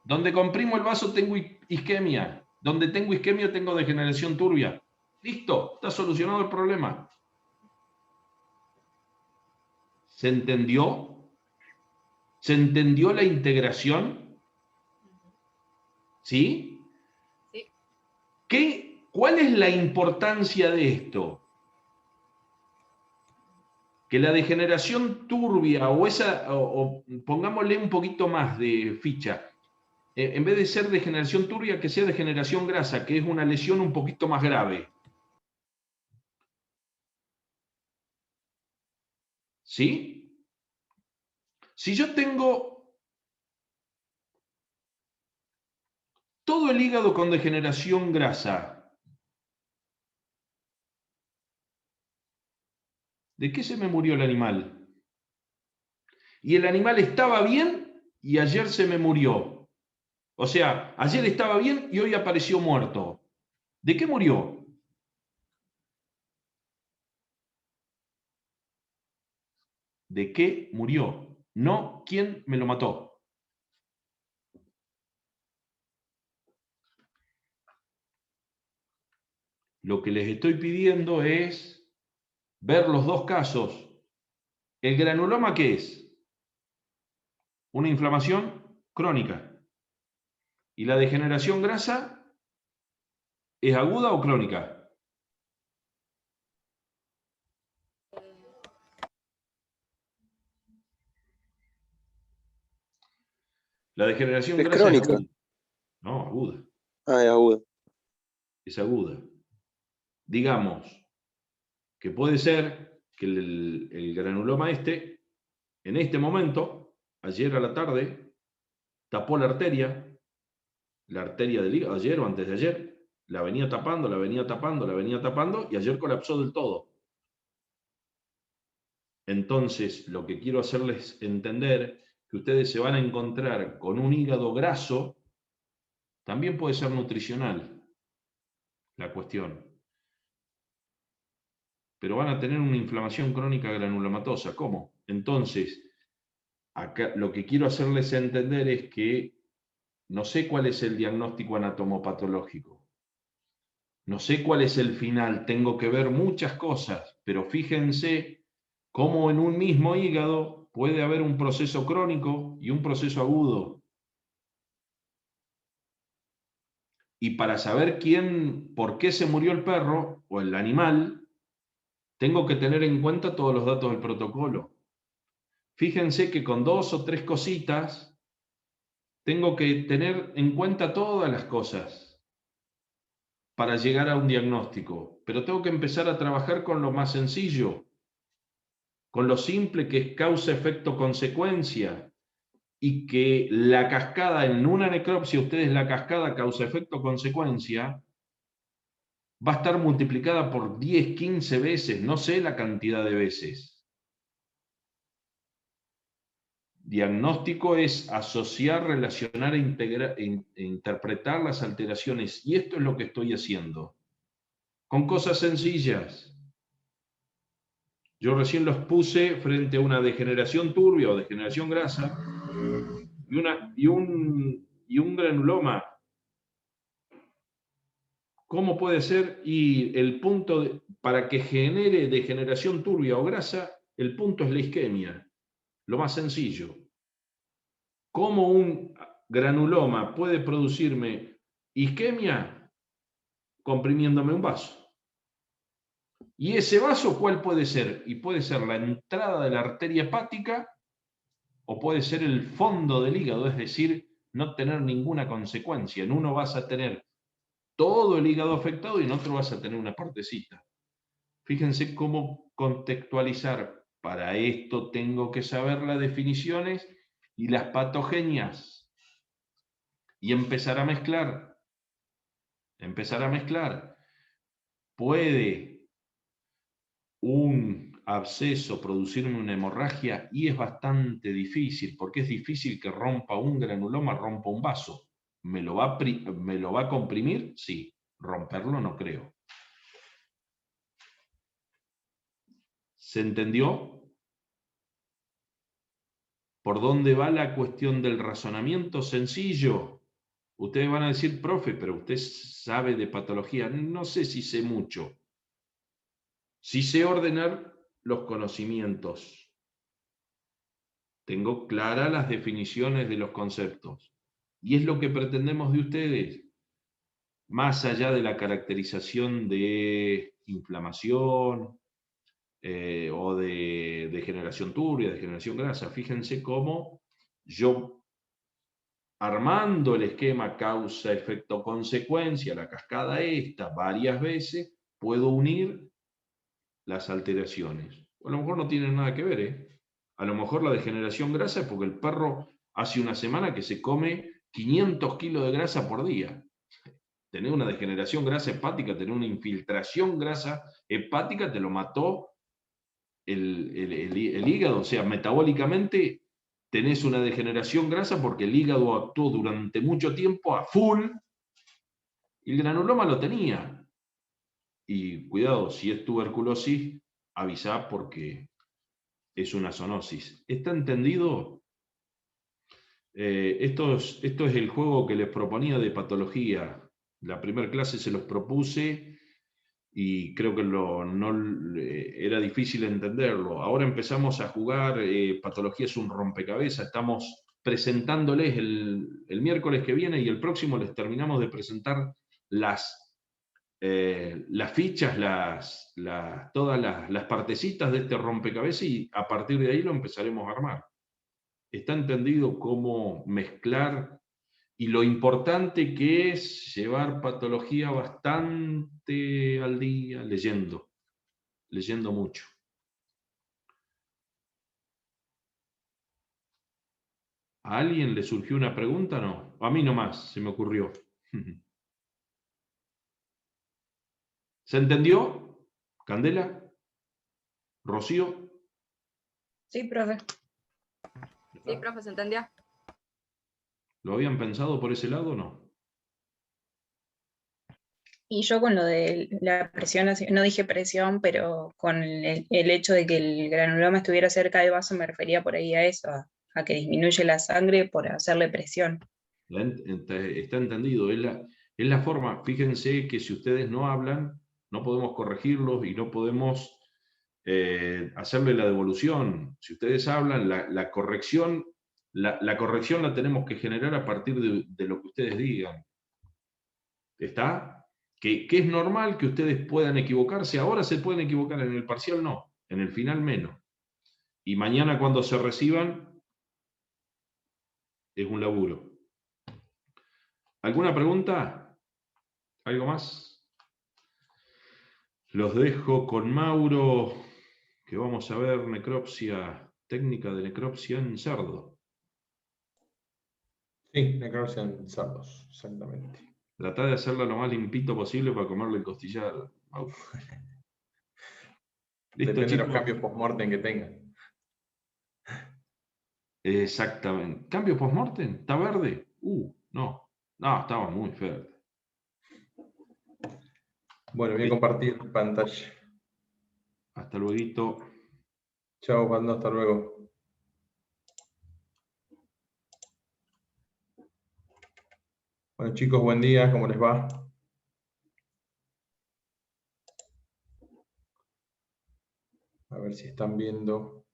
[SPEAKER 1] Donde comprimo el vaso tengo isquemia. Donde tengo isquemia tengo degeneración turbia. Listo, está solucionado el problema. ¿Se entendió? ¿Se entendió la integración? ¿Sí? Sí. ¿Cuál es la importancia de esto? Que la degeneración turbia o pongámosle un poquito más de ficha, en vez de ser degeneración turbia, que sea degeneración grasa, que es una lesión un poquito más grave. ¿Sí? Si yo tengo todo el hígado con degeneración grasa, ¿de qué se me murió el animal? Y el animal estaba bien y ayer se me murió. O sea, ayer estaba bien y hoy apareció muerto. ¿De qué murió? ¿De qué murió? No quién me lo mató. Lo que les estoy pidiendo es ver los dos casos. ¿El granuloma qué es? Una inflamación crónica. ¿Y la degeneración grasa? ¿Es aguda o crónica? La degeneración
[SPEAKER 6] Es
[SPEAKER 1] grasa
[SPEAKER 6] crónica.
[SPEAKER 1] es aguda. No, aguda.
[SPEAKER 6] Ah, es aguda.
[SPEAKER 1] Es aguda. Digamos que puede ser que el granuloma en este momento, ayer a la tarde, tapó la arteria del hígado, ayer o antes de ayer, la venía tapando, la venía tapando, la venía tapando, y ayer colapsó del todo. Entonces, lo que quiero hacerles entender, que ustedes se van a encontrar con un hígado graso, también puede ser nutricional la cuestión. Pero van a tener una inflamación crónica granulomatosa. ¿Cómo? Entonces, acá lo que quiero hacerles entender es que no sé cuál es el diagnóstico anatomopatológico. No sé cuál es el final. Tengo que ver muchas cosas, pero fíjense cómo en un mismo hígado puede haber un proceso crónico y un proceso agudo. Y para saber por qué se murió el perro o el animal, tengo que tener en cuenta todos los datos del protocolo. Fíjense que con 2 o 3 cositas tengo que tener en cuenta todas las cosas para llegar a un diagnóstico. Pero tengo que empezar a trabajar con lo más sencillo, con lo simple que es causa-efecto-consecuencia, y que la cascada en una necropsia, ustedes la cascada causa-efecto-consecuencia, va a estar multiplicada por 10, 15 veces, no sé la cantidad de veces. Diagnóstico es asociar, relacionar e interpretar las alteraciones, y esto es lo que estoy haciendo, con cosas sencillas. Yo recién los puse frente a una degeneración turbia o degeneración grasa y un granuloma. ¿Cómo puede ser? Y el punto, para que genere degeneración turbia o grasa, el punto es la isquemia, lo más sencillo. ¿Cómo un granuloma puede producirme isquemia? Comprimiéndome un vaso. ¿Y ese vaso cuál puede ser? Y puede ser la entrada de la arteria hepática o puede ser el fondo del hígado, es decir, no tener ninguna consecuencia. En uno vas a tener todo el hígado afectado y en otro vas a tener una partecita. Fíjense cómo contextualizar. Para esto tengo que saber las definiciones y las patogenias. Y empezar a mezclar. Empezar a mezclar. Puede un absceso producirme una hemorragia, y es bastante difícil, porque es difícil que rompa un granuloma, rompa un vaso. ¿Me lo va a comprimir? Sí. Romperlo no creo. ¿Se entendió? ¿Por dónde va la cuestión del razonamiento? Sencillo. Ustedes van a decir, profe, pero usted sabe de patología. No sé si sé mucho. Sí sé ordenar los conocimientos. Tengo claras las definiciones de los conceptos. Y es lo que pretendemos de ustedes. Más allá de la caracterización de inflamación o de degeneración turbia, degeneración grasa. Fíjense cómo yo, armando el esquema causa, efecto, consecuencia, la cascada esta, varias veces, puedo unir las alteraciones. A lo mejor no tienen nada que ver, ¿eh? A lo mejor la degeneración grasa es porque el perro hace una semana que se come 500 kilos de grasa por día. Tener una degeneración grasa hepática, tener una infiltración grasa hepática, te lo mató el hígado. O sea, metabólicamente tenés una degeneración grasa porque el hígado actuó durante mucho tiempo a full y el granuloma lo tenía. Y cuidado, si es tuberculosis, avisá porque es una zoonosis. ¿Está entendido? Esto es el juego que les proponía de patología. La primera clase se los propuse y creo que era difícil entenderlo. Ahora empezamos a jugar, patología es un rompecabezas, estamos presentándoles el miércoles que viene y el próximo les terminamos de presentar las las fichas, todas las partecitas de este rompecabezas, y a partir de ahí lo empezaremos a armar. Está entendido cómo mezclar y lo importante que es llevar patología bastante al día, leyendo mucho. ¿A alguien le surgió una pregunta? No, a mí nomás se me ocurrió. ¿Se entendió? ¿Candela? ¿Rocío?
[SPEAKER 2] Sí, profe. Sí, profe, ¿se entendió?
[SPEAKER 1] ¿Lo habían pensado por ese lado o no?
[SPEAKER 5] Y yo con lo de la presión, no dije presión, pero con el hecho de que el granuloma estuviera cerca del vaso me refería por ahí a eso, a que disminuye la sangre por hacerle presión.
[SPEAKER 1] Está entendido. Es la forma. Fíjense que si ustedes no hablan, no podemos corregirlos y no podemos hacerle la devolución. Si ustedes hablan, la corrección la tenemos que generar a partir de lo que ustedes digan. ¿Está? Que es normal que ustedes puedan equivocarse. Ahora se pueden equivocar, en el parcial no, en el final menos. Y mañana cuando se reciban, es un laburo. ¿Alguna pregunta? ¿Algo más? Los dejo con Mauro, que vamos a ver necropsia, técnica de necropsia en cerdo.
[SPEAKER 6] Sí, necropsia en cerdos, exactamente.
[SPEAKER 1] Tratá de hacerla lo más limpito posible para comerle el costillar, Mauro. ¿Listo,
[SPEAKER 6] Depende
[SPEAKER 1] chicos?
[SPEAKER 6] de los cambios post-mortem que tengan.
[SPEAKER 1] Exactamente. ¿Cambio post-mortem? ¿Está verde? No. No, estaba muy verde.
[SPEAKER 6] Bueno, voy a compartir pantalla.
[SPEAKER 1] Hasta luego.
[SPEAKER 6] Chao, Pando, hasta luego. Bueno, chicos, buen día, ¿cómo les va? A ver si están viendo.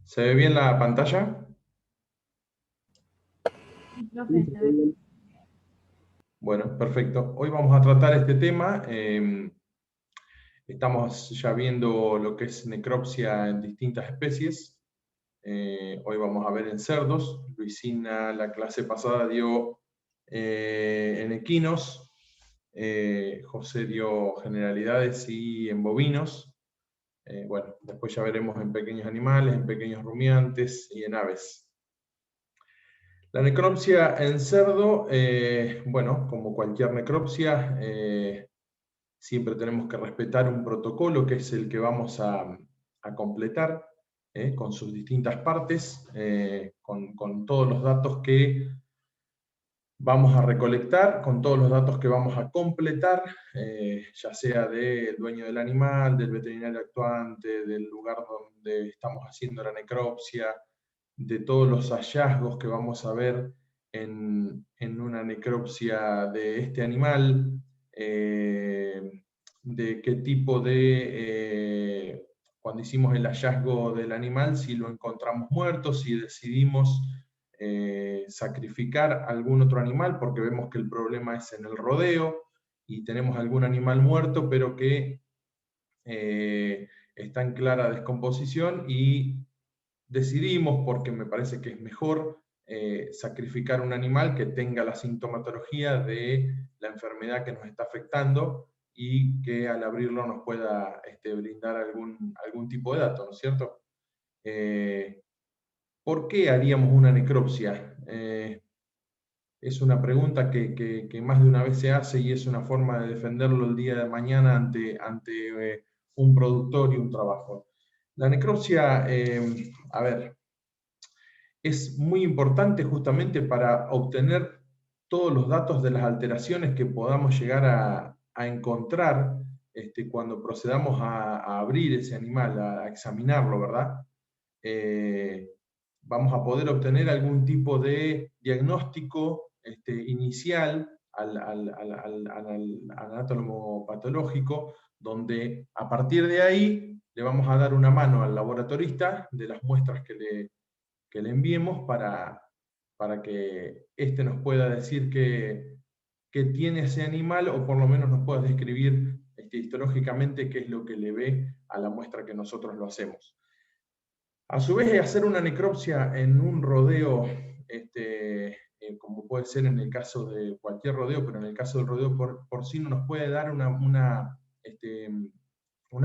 [SPEAKER 6] ¿Se ve bien la pantalla? Bueno, perfecto. Hoy vamos a tratar este tema. Estamos ya viendo lo que es necropsia en distintas especies. Hoy vamos a ver en cerdos. Luisina la clase pasada dio en equinos. José dio generalidades y en bovinos. Bueno, después ya veremos en pequeños animales, en pequeños rumiantes y en aves. La necropsia en cerdo, bueno, como cualquier necropsia, siempre tenemos que respetar un protocolo que es el que vamos a completar con sus distintas partes, con todos los datos que vamos a recolectar, con todos los datos que vamos a completar, ya sea del dueño del animal, del veterinario actuante, del lugar donde estamos haciendo la necropsia, de todos los hallazgos que vamos a ver en una necropsia de este animal, de qué tipo de, cuando hicimos el hallazgo del animal, si lo encontramos muerto, si decidimos sacrificar algún otro animal, porque vemos que el problema es en el rodeo, y tenemos algún animal muerto, pero que está en clara descomposición, y decidimos, porque me parece que es mejor, sacrificar un animal que tenga la sintomatología de la enfermedad que nos está afectando y que al abrirlo nos pueda brindar algún tipo de dato, ¿no es cierto? ¿Por qué haríamos una necropsia? Es una pregunta que más de una vez se hace y es una forma de defenderlo el día de mañana ante un productor y un trabajo. La necropsia, a ver, es muy importante justamente para obtener todos los datos de las alteraciones que podamos llegar a encontrar cuando procedamos a abrir ese animal, a examinarlo, ¿verdad? Vamos a poder obtener algún tipo de diagnóstico inicial al anátomo patológico, donde a partir de ahí le vamos a dar una mano al laboratorista de las muestras que le enviemos para para que éste nos pueda decir qué tiene ese animal, o por lo menos nos pueda describir histológicamente qué es lo que le ve a la muestra que nosotros lo hacemos. A su vez, hacer una necropsia en un rodeo, como puede ser en el caso de cualquier rodeo, pero en el caso del rodeo porcino, nos puede dar una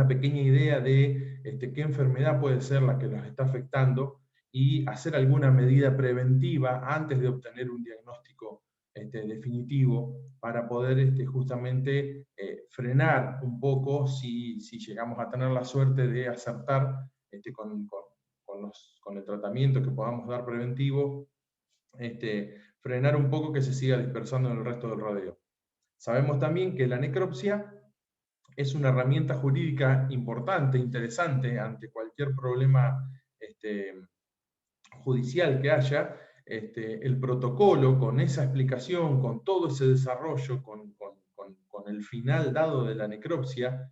[SPEAKER 6] pequeña idea de qué enfermedad puede ser la que los está afectando, y hacer alguna medida preventiva antes de obtener un diagnóstico definitivo, para poder justamente frenar un poco, si llegamos a tener la suerte de acertar con el tratamiento que podamos dar preventivo, frenar un poco que se siga dispersando en el resto del rodeo. Sabemos también que la necropsia es una herramienta jurídica importante, interesante, ante cualquier problema judicial que haya. El protocolo, con esa explicación, con todo ese desarrollo, con el final dado de la necropsia,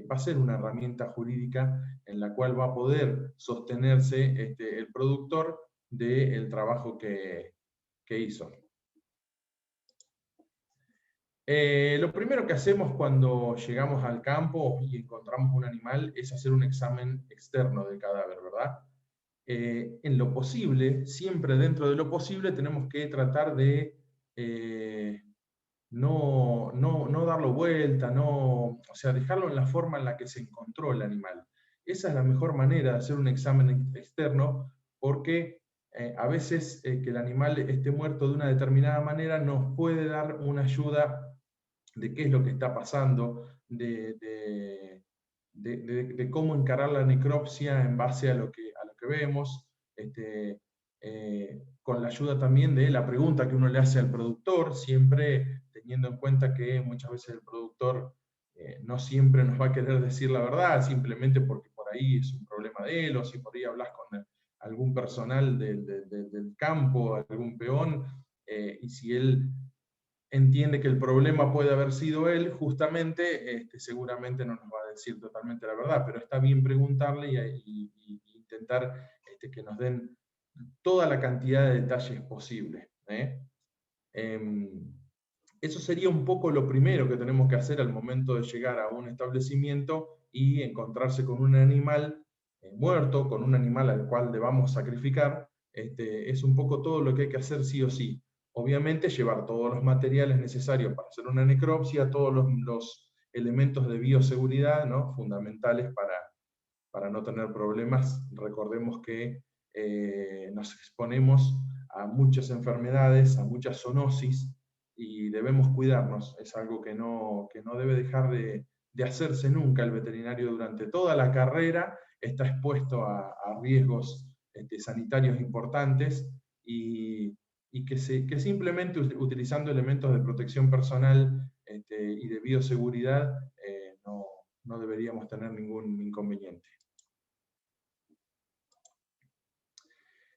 [SPEAKER 6] va a ser una herramienta jurídica en la cual va a poder sostenerse el productor del trabajo que hizo. Lo primero que hacemos cuando llegamos al campo y encontramos un animal es hacer un examen externo del cadáver, ¿verdad? En lo posible, siempre dentro de lo posible, tenemos que tratar de no darlo vuelta, o sea, dejarlo en la forma en la que se encontró el animal. Esa es la mejor manera de hacer un examen externo, porque a veces que el animal esté muerto de una determinada manera nos puede dar una ayuda de qué es lo que está pasando, de cómo encarar la necropsia en base a lo que vemos, con la ayuda también de la pregunta que uno le hace al productor, siempre teniendo en cuenta que muchas veces el productor no siempre nos va a querer decir la verdad, simplemente porque por ahí es un problema de él, o si por ahí hablas con algún personal del campo, algún peón, y si él entiende que el problema puede haber sido él, justamente, seguramente no nos va a decir totalmente la verdad, pero está bien preguntarle y intentar que nos den toda la cantidad de detalles posible. Eso sería un poco lo primero que tenemos que hacer al momento de llegar a un establecimiento y encontrarse con un animal muerto, con un animal al cual debamos sacrificar. Es un poco todo lo que hay que hacer sí o sí. Obviamente llevar todos los materiales necesarios para hacer una necropsia, todos los elementos de bioseguridad, ¿no?, fundamentales para no tener problemas. Recordemos que nos exponemos a muchas enfermedades, a muchas zoonosis, y debemos cuidarnos. Es algo que no debe dejar de hacerse nunca. El veterinario durante toda la carrera está expuesto a riesgos sanitarios importantes, y que simplemente utilizando elementos de protección personal y de bioseguridad no deberíamos tener ningún inconveniente.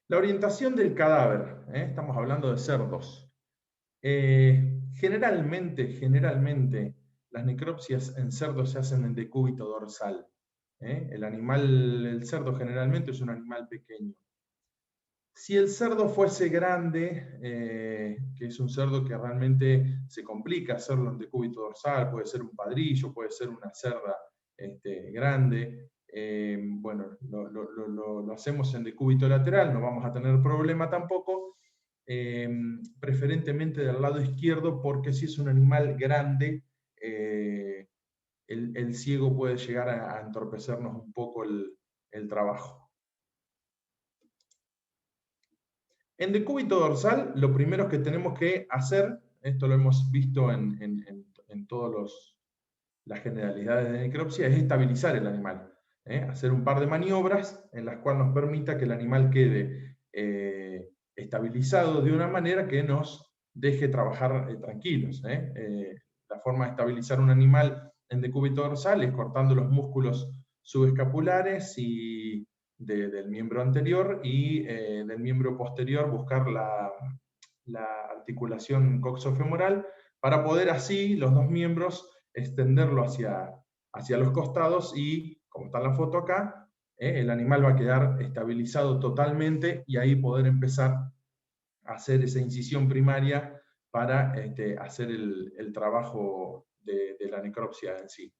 [SPEAKER 6] La orientación del cadáver, estamos hablando de cerdos. Generalmente las necropsias en cerdos se hacen en decúbito dorsal. El cerdo generalmente es un animal pequeño. Si el cerdo fuese grande, que es un cerdo que realmente se complica hacerlo en decúbito dorsal, puede ser un padrillo, puede ser una cerda grande, bueno, lo hacemos en decúbito lateral, no vamos a tener problema tampoco, preferentemente del lado izquierdo, porque si es un animal grande, el ciego puede llegar a entorpecernos un poco el trabajo. En decúbito dorsal, lo primero que tenemos que hacer, esto lo hemos visto en todas las generalidades de necropsia, es estabilizar el animal. Hacer un par de maniobras en las cuales nos permita que el animal quede estabilizado de una manera que nos deje trabajar tranquilos. La forma de estabilizar un animal en decúbito dorsal es cortando los músculos subescapulares y del miembro anterior, y del miembro posterior buscar la articulación coxofemoral, para poder así los dos miembros extenderlo hacia los costados, y como está en la foto acá, el animal va a quedar estabilizado totalmente, y ahí poder empezar hacer esa incisión primaria para hacer el trabajo de la necropsia en sí.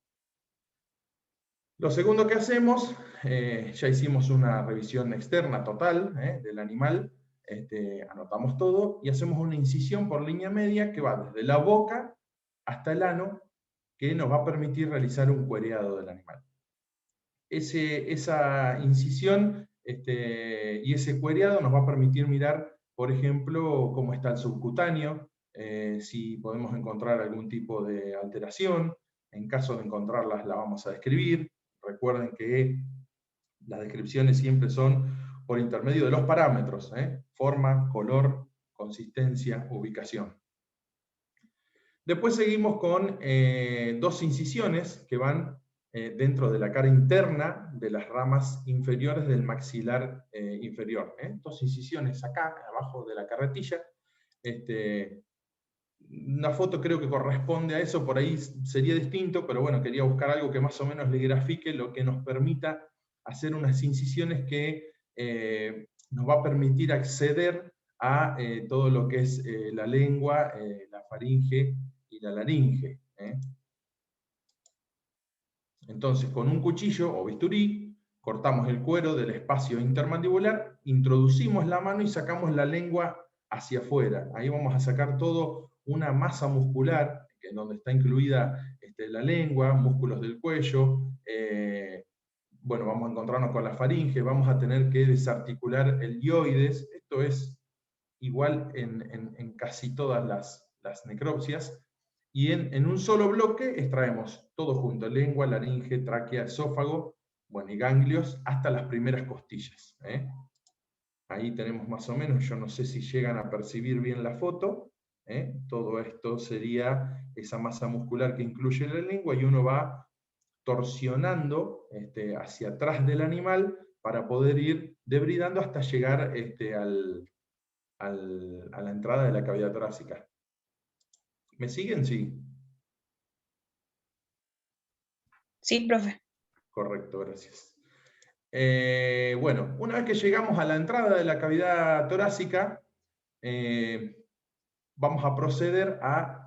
[SPEAKER 6] Lo segundo que hacemos, ya hicimos una revisión externa total del animal, anotamos todo y hacemos una incisión por línea media que va desde la boca hasta el ano, que nos va a permitir realizar un cuereado del animal. Esa incisión y ese cuereado nos va a permitir mirar, por ejemplo, cómo está el subcutáneo, si podemos encontrar algún tipo de alteración. En caso de encontrarlas, la vamos a describir. Recuerden que las descripciones siempre son por intermedio de los parámetros, forma, color, consistencia, ubicación. Después seguimos con dos incisiones que van dentro de la cara interna de las ramas inferiores del maxilar inferior. Dos incisiones acá, abajo de la carretilla. Una foto creo que corresponde a eso, por ahí sería distinto, pero bueno, quería buscar algo que más o menos le grafique lo que nos permita hacer unas incisiones que nos va a permitir acceder a todo lo que es la lengua, la faringe y la laringe. Entonces, con un cuchillo o bisturí, cortamos el cuero del espacio intermandibular, introducimos la mano y sacamos la lengua hacia afuera. Ahí vamos a sacar todo una masa muscular, en donde está incluida la lengua, músculos del cuello, bueno, vamos a encontrarnos con la faringe, vamos a tener que desarticular el dioides. Esto es igual en casi todas las necropsias. Y en un solo bloque extraemos todo junto, lengua, laringe, tráquea, esófago, bueno, y ganglios, hasta las primeras costillas. Ahí tenemos más o menos, yo no sé si llegan a percibir bien la foto, todo esto sería esa masa muscular que incluye la lengua, y uno va torsionando hacia atrás del animal para poder ir debridando hasta llegar a la entrada de la cavidad torácica. ¿Me siguen? Sí.
[SPEAKER 5] Sí, profe.
[SPEAKER 6] Correcto, gracias. Bueno, una vez que llegamos a la entrada de la cavidad torácica, vamos a proceder a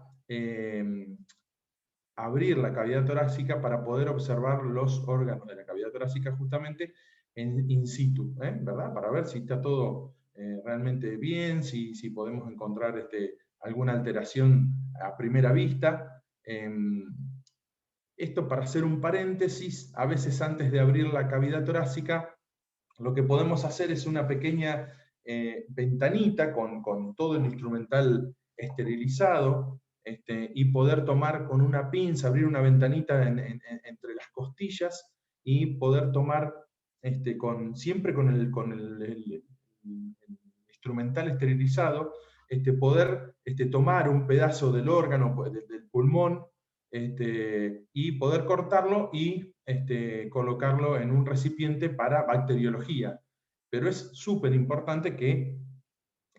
[SPEAKER 6] abrir la cavidad torácica para poder observar los órganos de la cavidad torácica justamente in situ, ¿verdad? Para ver si está todo realmente bien, si podemos encontrar alguna alteración a primera vista. Esto, para hacer un paréntesis, a veces antes de abrir la cavidad torácica, lo que podemos hacer es una pequeña ventanita con todo el instrumental esterilizado, y poder tomar con una pinza, abrir una ventanita entre las costillas, y poder tomar siempre con el instrumental esterilizado, poder tomar un pedazo del órgano, del pulmón, y poder cortarlo y colocarlo en un recipiente para bacteriología. Pero es súper importante que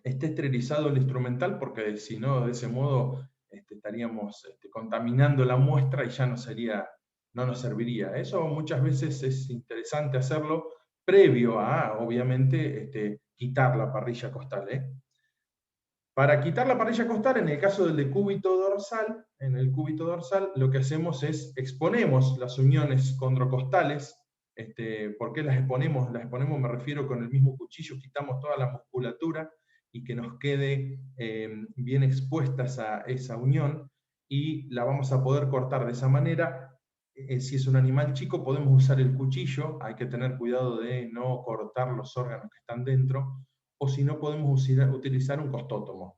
[SPEAKER 6] esté esterilizado el instrumental, porque si no, de ese modo estaríamos contaminando la muestra y ya no nos serviría. Eso muchas veces es interesante hacerlo previo a, obviamente, quitar la parrilla costal. Para quitar la parrilla costal, en el caso del decúbito dorsal, lo que hacemos es exponemos las uniones condrocostales. ¿Por qué las exponemos? Las exponemos, me refiero, con el mismo cuchillo, quitamos toda la musculatura y que nos quede bien expuesta esa unión, y la vamos a poder cortar de esa manera. Si es un animal chico, podemos usar el cuchillo, hay que tener cuidado de no cortar los órganos que están dentro, o si no, podemos utilizar un costótomo.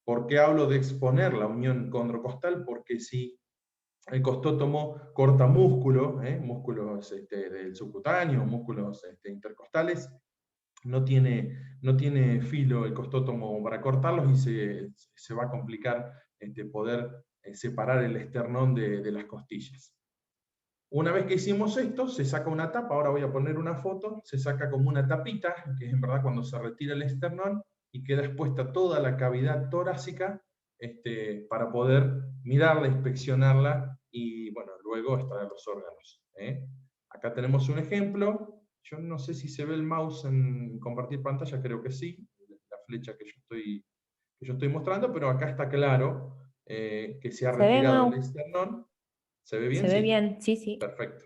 [SPEAKER 6] ¿Por qué hablo de exponer la unión condrocostal? Porque si el costótomo corta músculos del subcutáneo, músculos intercostales, no tiene filo el costótomo para cortarlos, y se va a complicar poder separar el esternón de las costillas. Una vez que hicimos esto, se saca una tapa. Ahora voy a poner una foto. Se saca como una tapita, que es en verdad cuando se retira el esternón, y queda expuesta toda la cavidad torácica para poder mirarla, inspeccionarla, y bueno, luego extraer los órganos. Acá tenemos un ejemplo. Yo no sé si se ve el mouse en compartir pantalla, creo que sí. La flecha que yo estoy mostrando, pero acá está claro que se ha
[SPEAKER 7] ¿Se ve,
[SPEAKER 6] retirado
[SPEAKER 7] Mau?
[SPEAKER 6] el esternón. ¿Se ve bien?
[SPEAKER 7] Se ve
[SPEAKER 6] Sí.
[SPEAKER 7] bien, sí, sí.
[SPEAKER 6] Perfecto.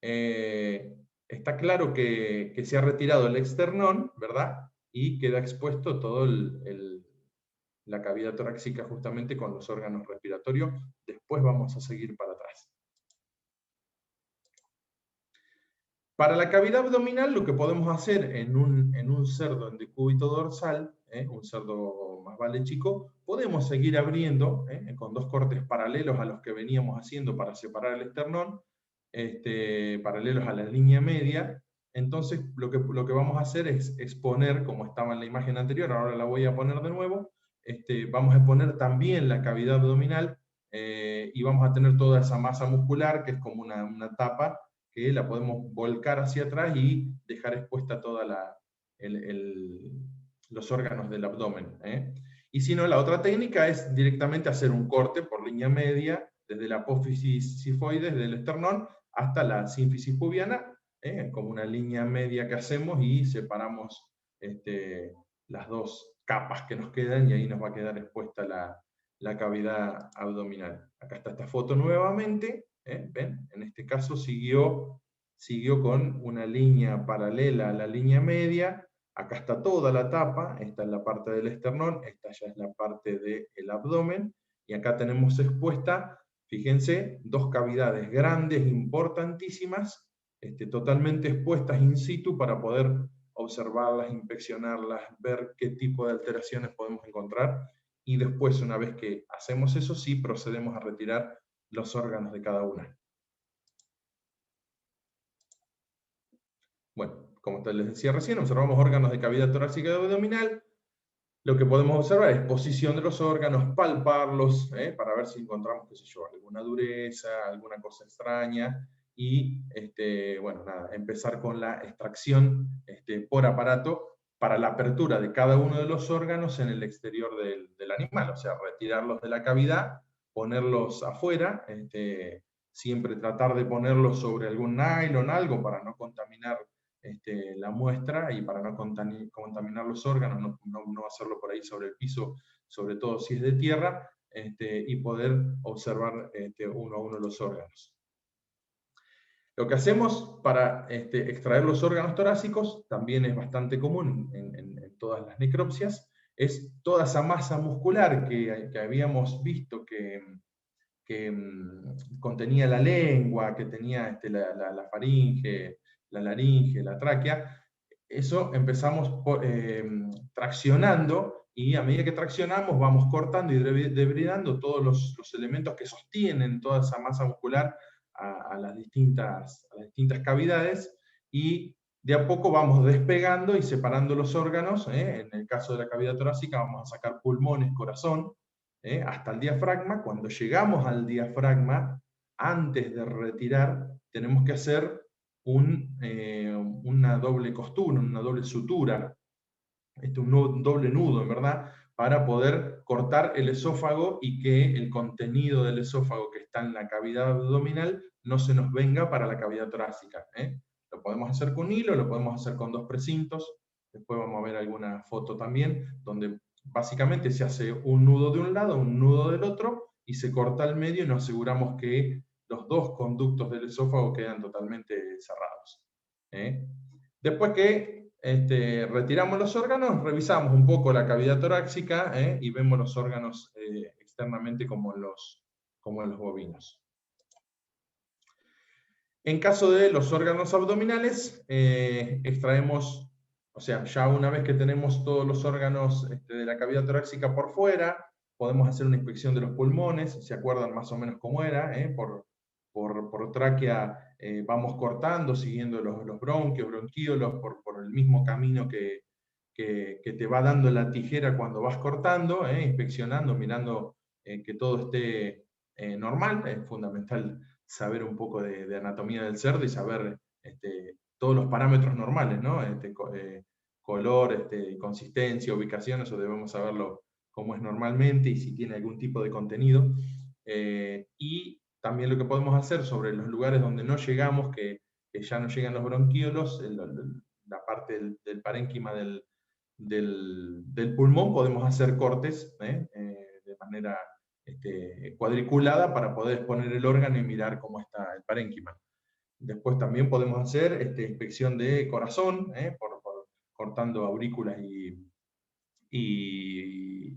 [SPEAKER 6] Está claro que se ha retirado el esternón, ¿verdad? Y queda expuesto todo la cavidad torácica justamente con los órganos respiratorios. Después vamos a seguir para atrás. Para la cavidad abdominal, lo que podemos hacer en un cerdo en decúbito dorsal, un cerdo más vale chico, podemos seguir abriendo con 2 cortes paralelos a los que veníamos haciendo para separar el esternón, paralelos a la línea media. Entonces, lo que vamos a hacer es exponer, como estaba en la imagen anterior, ahora la voy a poner de nuevo, vamos a exponer también la cavidad abdominal y vamos a tener toda esa masa muscular, que es como una tapa, que la podemos volcar hacia atrás y dejar expuesta toda los órganos del abdomen. Y si no, la otra técnica es directamente hacer un corte por línea media, desde la apófisis sifoides del esternón hasta la sínfisis pubiana, como una línea media que hacemos y separamos las 2 capas que nos quedan y ahí nos va a quedar expuesta la cavidad abdominal. Acá está esta foto nuevamente. ¿Ven? En este caso siguió con una línea paralela a la línea media. Acá está toda la tapa, esta es la parte del esternón, esta ya es la parte del abdomen, y acá tenemos expuesta, fíjense, 2 cavidades grandes, importantísimas, totalmente expuestas in situ para poder observarlas, inspeccionarlas, ver qué tipo de alteraciones podemos encontrar, y después, una vez que hacemos eso, sí procedemos a retirar los órganos de cada una. Bueno, como les decía recién, observamos órganos de cavidad torácica y abdominal. Lo que podemos observar es posición de los órganos, palparlos, para ver si encontramos, qué sé yo, alguna dureza, alguna cosa extraña, y bueno, nada, empezar con la extracción por aparato para la apertura de cada uno de los órganos en el exterior del animal, o sea, retirarlos de la cavidad, ponerlos afuera, siempre tratar de ponerlos sobre algún nylon, algo para no contaminar la muestra y para no contaminar los órganos, no hacerlo por ahí sobre el piso, sobre todo si es de tierra, y poder observar uno a uno los órganos. Lo que hacemos para extraer los órganos torácicos, también es bastante común en todas las necropsias, es toda esa masa muscular que habíamos visto que contenía la lengua, que tenía la faringe, la laringe, la tráquea. Eso empezamos traccionando, y a medida que traccionamos vamos cortando y debridando todos los elementos que sostienen toda esa masa muscular a las distintas cavidades, y de a poco vamos despegando y separando los órganos. En el caso de la cavidad torácica vamos a sacar pulmones, corazón, hasta el diafragma. Cuando llegamos al diafragma, antes de retirar, tenemos que hacer una doble costura, una doble sutura, un doble nudo, en verdad, para poder cortar el esófago y que el contenido del esófago que está en la cavidad abdominal no se nos venga para la cavidad torácica. Lo podemos hacer con hilo, lo podemos hacer con 2 precintos, después vamos a ver alguna foto también, donde básicamente se hace un nudo de un lado, un nudo del otro, y se corta el medio y nos aseguramos que los 2 conductos del esófago quedan totalmente cerrados. Después que retiramos los órganos, revisamos un poco la cavidad torácica y vemos los órganos externamente como en los bovinos. En caso de los órganos abdominales, extraemos, o sea, ya una vez que tenemos todos los órganos de la cavidad torácica por fuera, podemos hacer una inspección de los pulmones. ¿Se acuerdan más o menos cómo era? Por tráquea vamos cortando, siguiendo los bronquios, bronquíolos, por el mismo camino que te va dando la tijera cuando vas cortando, inspeccionando, mirando que todo esté normal. Es fundamental saber un poco de anatomía del cerdo y saber todos los parámetros normales, ¿no? Color, consistencia, ubicación, eso debemos saberlo cómo es normalmente y si tiene algún tipo de contenido. Y también lo que podemos hacer sobre los lugares donde no llegamos, que ya no llegan los bronquíolos, la parte del parénquima del del pulmón podemos hacer cortes de manera cuadriculada para poder exponer el órgano y mirar cómo está el parénquima. Después también podemos hacer inspección de corazón, cortando aurículas y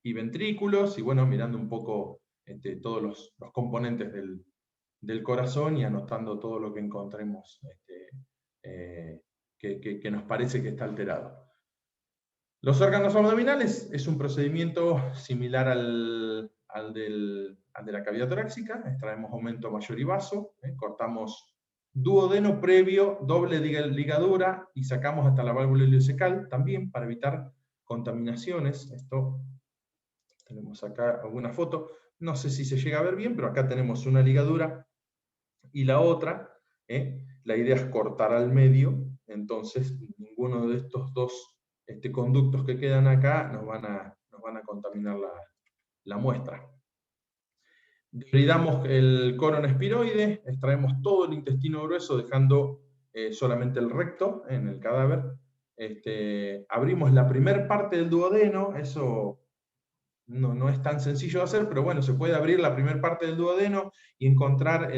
[SPEAKER 6] ventrículos, y bueno, mirando un poco todos los componentes del corazón y anotando todo lo que encontremos que nos parece que está alterado. Los órganos abdominales es un procedimiento similar al de la cavidad torácica. Extraemos aumento mayor y vaso, cortamos duodeno previo, doble ligadura, y sacamos hasta la válvula ileocecal también para evitar contaminaciones. Esto tenemos acá alguna foto, no sé si se llega a ver bien, pero acá tenemos una ligadura y la otra. La idea es cortar al medio, entonces ninguno de estos dos conductos que quedan acá nos van a contaminar la muestra. Debridamos el colon espiroide, extraemos todo el intestino grueso dejando solamente el recto en el cadáver. Abrimos la primera parte del duodeno, eso no es tan sencillo de hacer, pero bueno, se puede abrir la primera parte del duodeno y encontrar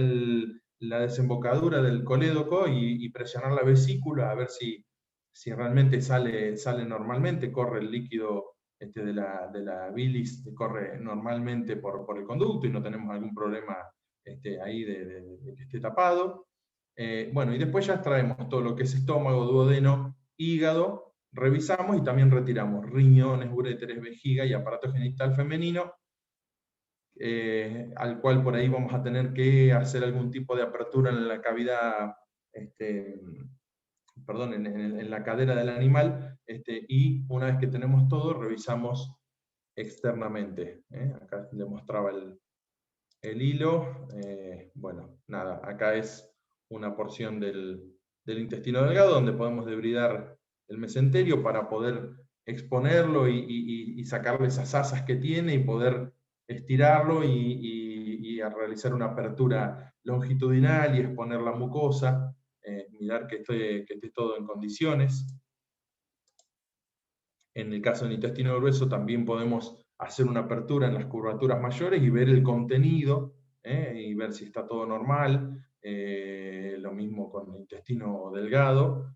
[SPEAKER 6] la desembocadura del colédoco y presionar la vesícula a ver si realmente sale normalmente, corre el líquido de la bilis, corre normalmente por el conducto y no tenemos algún problema ahí de que esté tapado. Bueno, y después ya extraemos todo lo que es estómago, duodeno, hígado, revisamos y también retiramos riñones, uréteres, vejiga y aparato genital femenino, al cual por ahí vamos a tener que hacer algún tipo de apertura en la cavidad, en la cadera del animal, y una vez que tenemos todo, revisamos externamente. Acá le mostraba el hilo. Bueno, nada, acá es una porción del intestino delgado donde podemos debridar el mesenterio para poder exponerlo y sacarle esas asas que tiene y poder estirarlo y a realizar una apertura longitudinal y exponer la mucosa. Mirar que esté todo en condiciones. En el caso del intestino grueso también podemos hacer una apertura en las curvaturas mayores y ver el contenido, y ver si está todo normal. Lo mismo con el intestino delgado.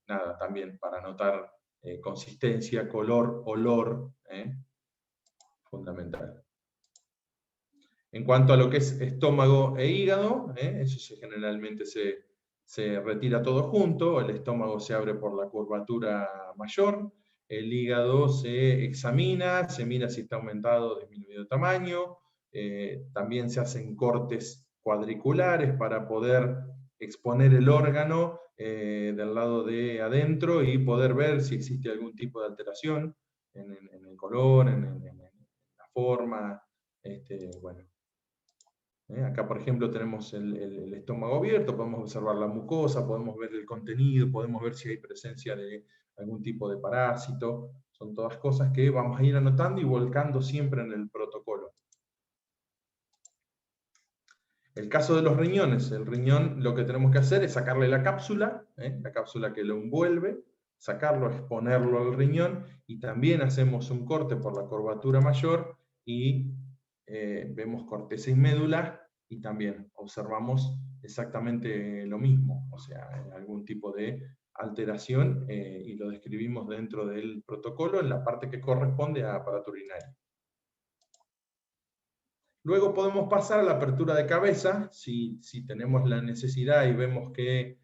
[SPEAKER 6] Nada, también para notar consistencia, color, olor, fundamental. En cuanto a lo que es estómago e hígado, eso generalmente se retira todo junto. El estómago se abre por la curvatura mayor, el hígado se examina, se mira si está aumentado o disminuido de tamaño. También se hacen cortes cuadriculares para poder exponer el órgano del lado de adentro y poder ver si existe algún tipo de alteración en el color, en la forma. Bueno. Acá, por ejemplo, tenemos el estómago abierto, podemos observar la mucosa, podemos ver el contenido, podemos ver si hay presencia de algún tipo de parásito. Son todas cosas que vamos a ir anotando y volcando siempre en el protocolo. El caso de los riñones, el riñón lo que tenemos que hacer es sacarle la cápsula que lo envuelve, sacarlo, exponerlo al riñón, y también hacemos un corte por la curvatura mayor y vemos corteza y médula, y también observamos exactamente lo mismo, o sea, algún tipo de alteración, y lo describimos dentro del protocolo en la parte que corresponde a aparato urinario. Luego podemos pasar a la apertura de cabeza, si tenemos la necesidad y vemos que,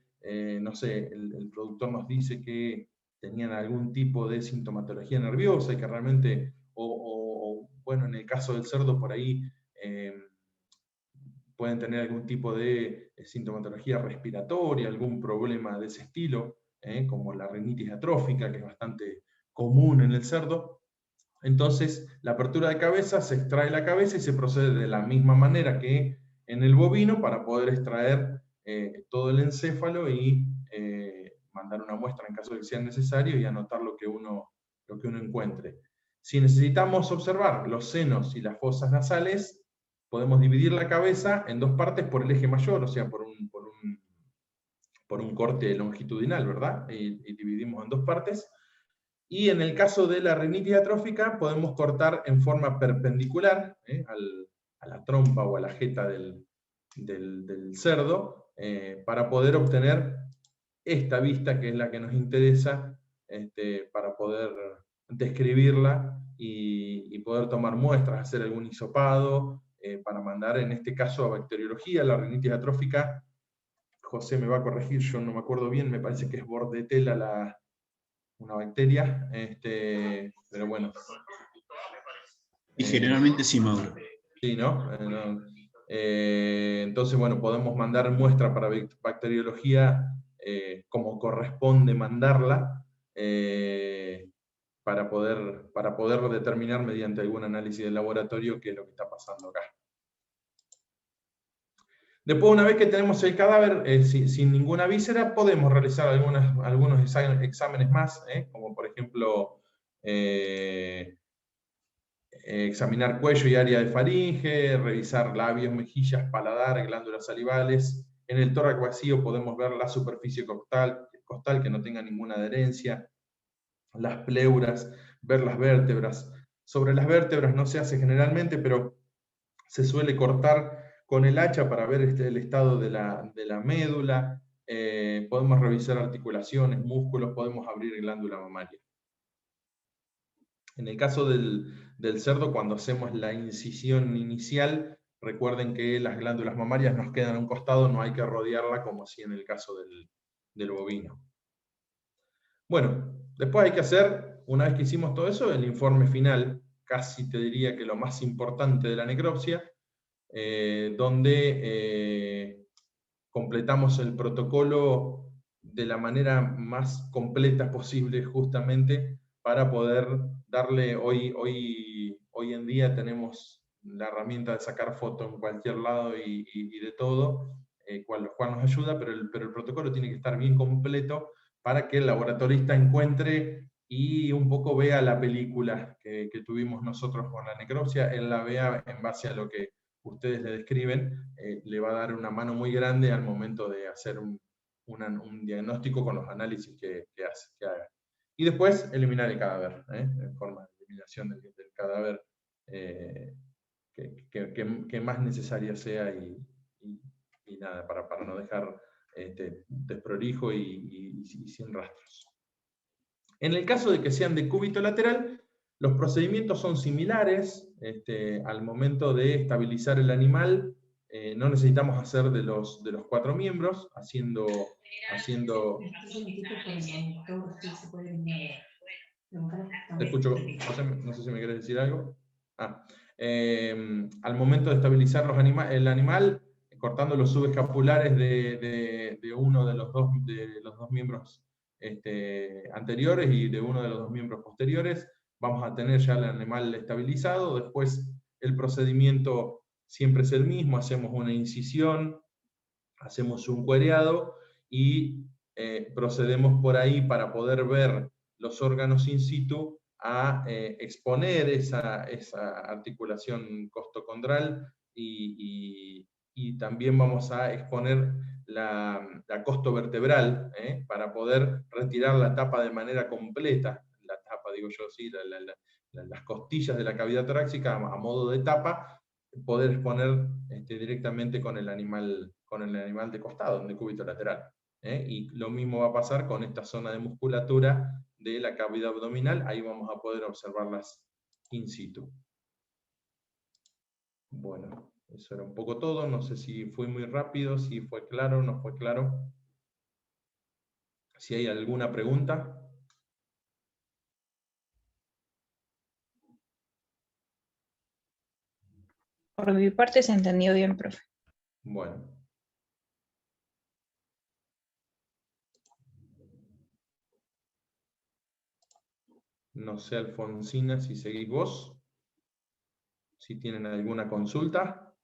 [SPEAKER 6] no sé, el productor nos dice que tenían algún tipo de sintomatología nerviosa y que realmente, bueno, en el caso del cerdo por ahí pueden tener algún tipo de sintomatología respiratoria, algún problema de ese estilo, como la rinitis atrófica, que es bastante común en el cerdo. Entonces, la apertura de cabeza, se extrae la cabeza y se procede de la misma manera que en el bovino para poder extraer todo el encéfalo y mandar una muestra en caso de que sea necesario y anotar lo que uno encuentre. Si necesitamos observar los senos y las fosas nasales, podemos dividir la cabeza en dos partes por el eje mayor, o sea, por un corte longitudinal, ¿verdad? Y dividimos en dos partes. Y en el caso de la rinitis atrófica, podemos cortar en forma perpendicular, a la trompa o a la jeta del cerdo, para poder obtener esta vista, que es la que nos interesa, para poder describirla y poder tomar muestras, hacer algún hisopado, para mandar en este caso a bacteriología. La rinitis atrófica, José me va a corregir, yo no me acuerdo bien, me parece que es Bordetella una bacteria, pero bueno.
[SPEAKER 7] Y generalmente sí, Mauro.
[SPEAKER 6] Sí, ¿no? Entonces, bueno, podemos mandar muestra para bacteriología como corresponde mandarla, para poder determinar mediante algún análisis de laboratorio qué es lo que está pasando acá. Después, una vez que tenemos el cadáver sin ninguna víscera, podemos realizar algunos exámenes más, como por ejemplo examinar cuello y área de faringe, revisar labios, mejillas, paladar, glándulas salivales. En el tórax vacío podemos ver la superficie costal que no tenga ninguna adherencia, las pleuras, ver las vértebras. Sobre las vértebras no se hace generalmente, pero se suele cortar con el hacha para ver el estado de la médula. Podemos revisar articulaciones, músculos, podemos abrir glándula mamaria. En el caso del cerdo, cuando hacemos la incisión inicial, recuerden que las glándulas mamarias nos quedan a un costado, no hay que rodearla como si en el caso del bovino. Bueno, después hay que hacer, una vez que hicimos todo eso, el informe final, casi te diría que lo más importante de la necropsia, donde completamos el protocolo de la manera más completa posible, justamente para poder darle, hoy en día tenemos la herramienta de sacar fotos en cualquier lado y de todo, lo cual nos ayuda, pero el protocolo tiene que estar bien completo para que el laboratorista encuentre y un poco vea la película que tuvimos nosotros con la necropsia, él la vea en base a lo que ustedes le describen, le va a dar una mano muy grande al momento de hacer un diagnóstico con los análisis que haga. Y después eliminar el cadáver, en forma de eliminación del cadáver que más necesaria sea y nada, para no dejar desprolijo y sin rastros. En el caso de que sean de cúbito lateral, los procedimientos son similares. Al momento de estabilizar el animal, no necesitamos hacer de los 4 miembros, haciendo... Te escucho, José, no sé si me querés decir algo. Al momento de estabilizar el animal, cortando los subescapulares de uno de los dos miembros anteriores y de uno de los 2 miembros posteriores, vamos a tener ya el animal estabilizado. Después el procedimiento siempre es el mismo, hacemos una incisión, hacemos un cuereado y procedemos por ahí para poder ver los órganos in situ a exponer esa articulación costocondral y también vamos a exponer la costo vertebral para poder retirar la tapa de manera completa, la tapa digo yo, sí, las costillas de la cavidad torácica a modo de tapa, poder exponer directamente con el animal de costado, de cúbito lateral. Y lo mismo va a pasar con esta zona de musculatura de la cavidad abdominal, ahí vamos a poder observarlas in situ. Bueno, eso era un poco todo, no sé si fue muy rápido, si fue claro, no fue claro. Si hay alguna pregunta.
[SPEAKER 5] Por mi parte se entendió bien, profe.
[SPEAKER 6] Bueno. No sé, Alfonsina, si seguís vos. Si tienen alguna consulta.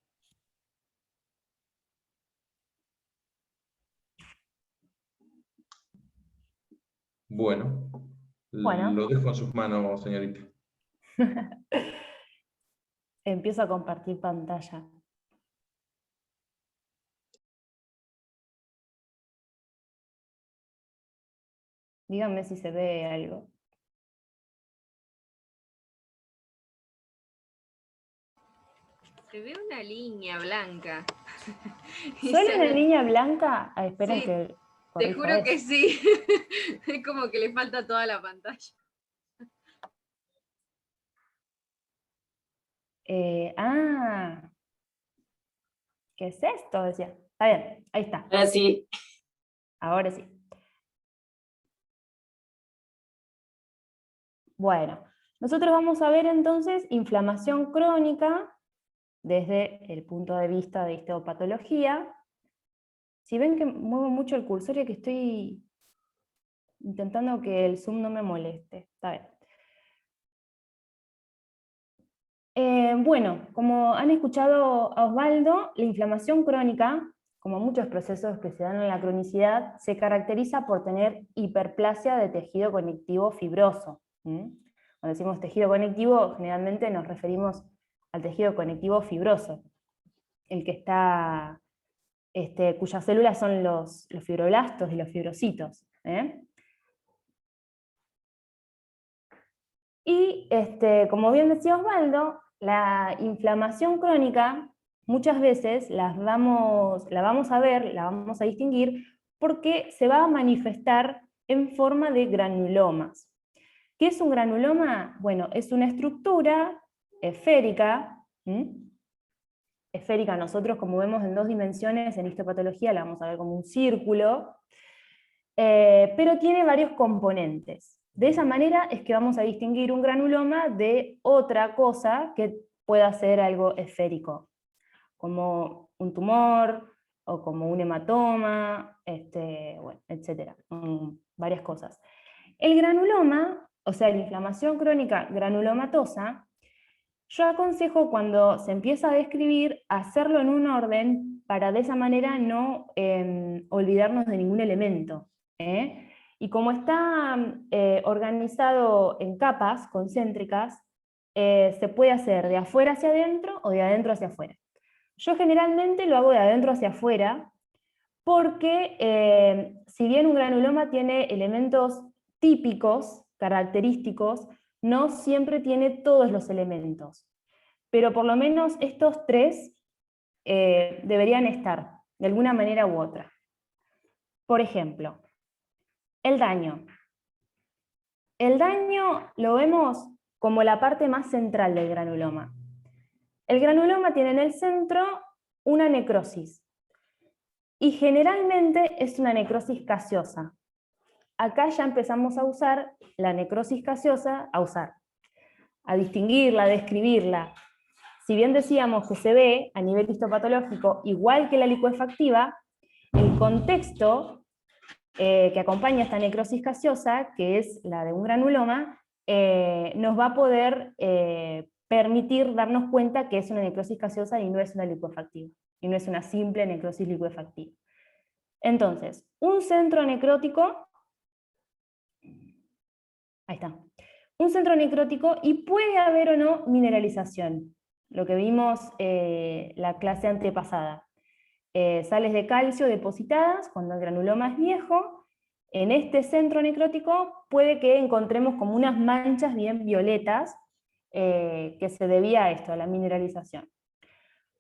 [SPEAKER 6] Bueno, lo dejo en sus manos, señorita.
[SPEAKER 8] Empiezo a compartir pantalla. Díganme si se ve algo.
[SPEAKER 2] Se ve una línea blanca.
[SPEAKER 8] ¿Solo una línea blanca? Ah, esperen
[SPEAKER 2] Sí,
[SPEAKER 8] que
[SPEAKER 2] Te
[SPEAKER 8] corrijo
[SPEAKER 2] juro que
[SPEAKER 8] esto.
[SPEAKER 2] sí. Es como que le falta toda la pantalla.
[SPEAKER 8] Ah, ¿qué es esto? Decía. Está bien, ahí está.
[SPEAKER 9] Ahora sí.
[SPEAKER 8] Ahora sí. Bueno, nosotros vamos a ver entonces inflamación crónica desde el punto de vista de histopatología. Si ven que muevo mucho el cursor y que estoy intentando que el zoom no me moleste. Está bien. Bueno, como han escuchado a Osvaldo, la inflamación crónica, como muchos procesos que se dan en la cronicidad, se caracteriza por tener hiperplasia de tejido conectivo fibroso. Cuando decimos tejido conectivo, generalmente nos referimos al tejido conectivo fibroso, el que está, cuyas células son los fibroblastos y los fibrocitos. Y como bien decía Osvaldo, la inflamación crónica muchas veces la vamos a ver, la vamos a distinguir, porque se va a manifestar en forma de granulomas. ¿Qué es un granuloma? Bueno, es una estructura esférica. Esférica nosotros, como vemos en 2 dimensiones, en histopatología la vamos a ver como un círculo, pero tiene varios componentes. De esa manera es que vamos a distinguir un granuloma de otra cosa que pueda ser algo esférico, como un tumor, o como un hematoma, bueno, etc. Varias cosas. El granuloma, o sea, la inflamación crónica granulomatosa, yo aconsejo cuando se empieza a describir, hacerlo en un orden para de esa manera no olvidarnos de ningún elemento. Y como está organizado en capas concéntricas, se puede hacer de afuera hacia adentro o de adentro hacia afuera. Yo generalmente lo hago de adentro hacia afuera, porque si bien un granuloma tiene elementos típicos, característicos, no siempre tiene todos los elementos, pero por lo menos estos 3 deberían estar, de alguna manera u otra. Por ejemplo, el daño. El daño lo vemos como la parte más central del granuloma. El granuloma tiene en el centro una necrosis, y generalmente es una necrosis gaseosa. Acá ya empezamos a usar la necrosis gaseosa, a distinguirla, a describirla. Si bien decíamos que se ve a nivel histopatológico igual que la licuefactiva, el contexto que acompaña esta necrosis gaseosa, que es la de un granuloma, nos va a poder permitir darnos cuenta que es una necrosis gaseosa y no es una licuefactiva, y no es una simple necrosis licuefactiva. Entonces, un centro necrótico, ahí está, un centro necrótico, y puede haber o no mineralización, lo que vimos la clase antepasada. Sales de calcio depositadas cuando el granuloma es viejo. En este centro necrótico puede que encontremos como unas manchas bien violetas, que se debía a esto, a la mineralización.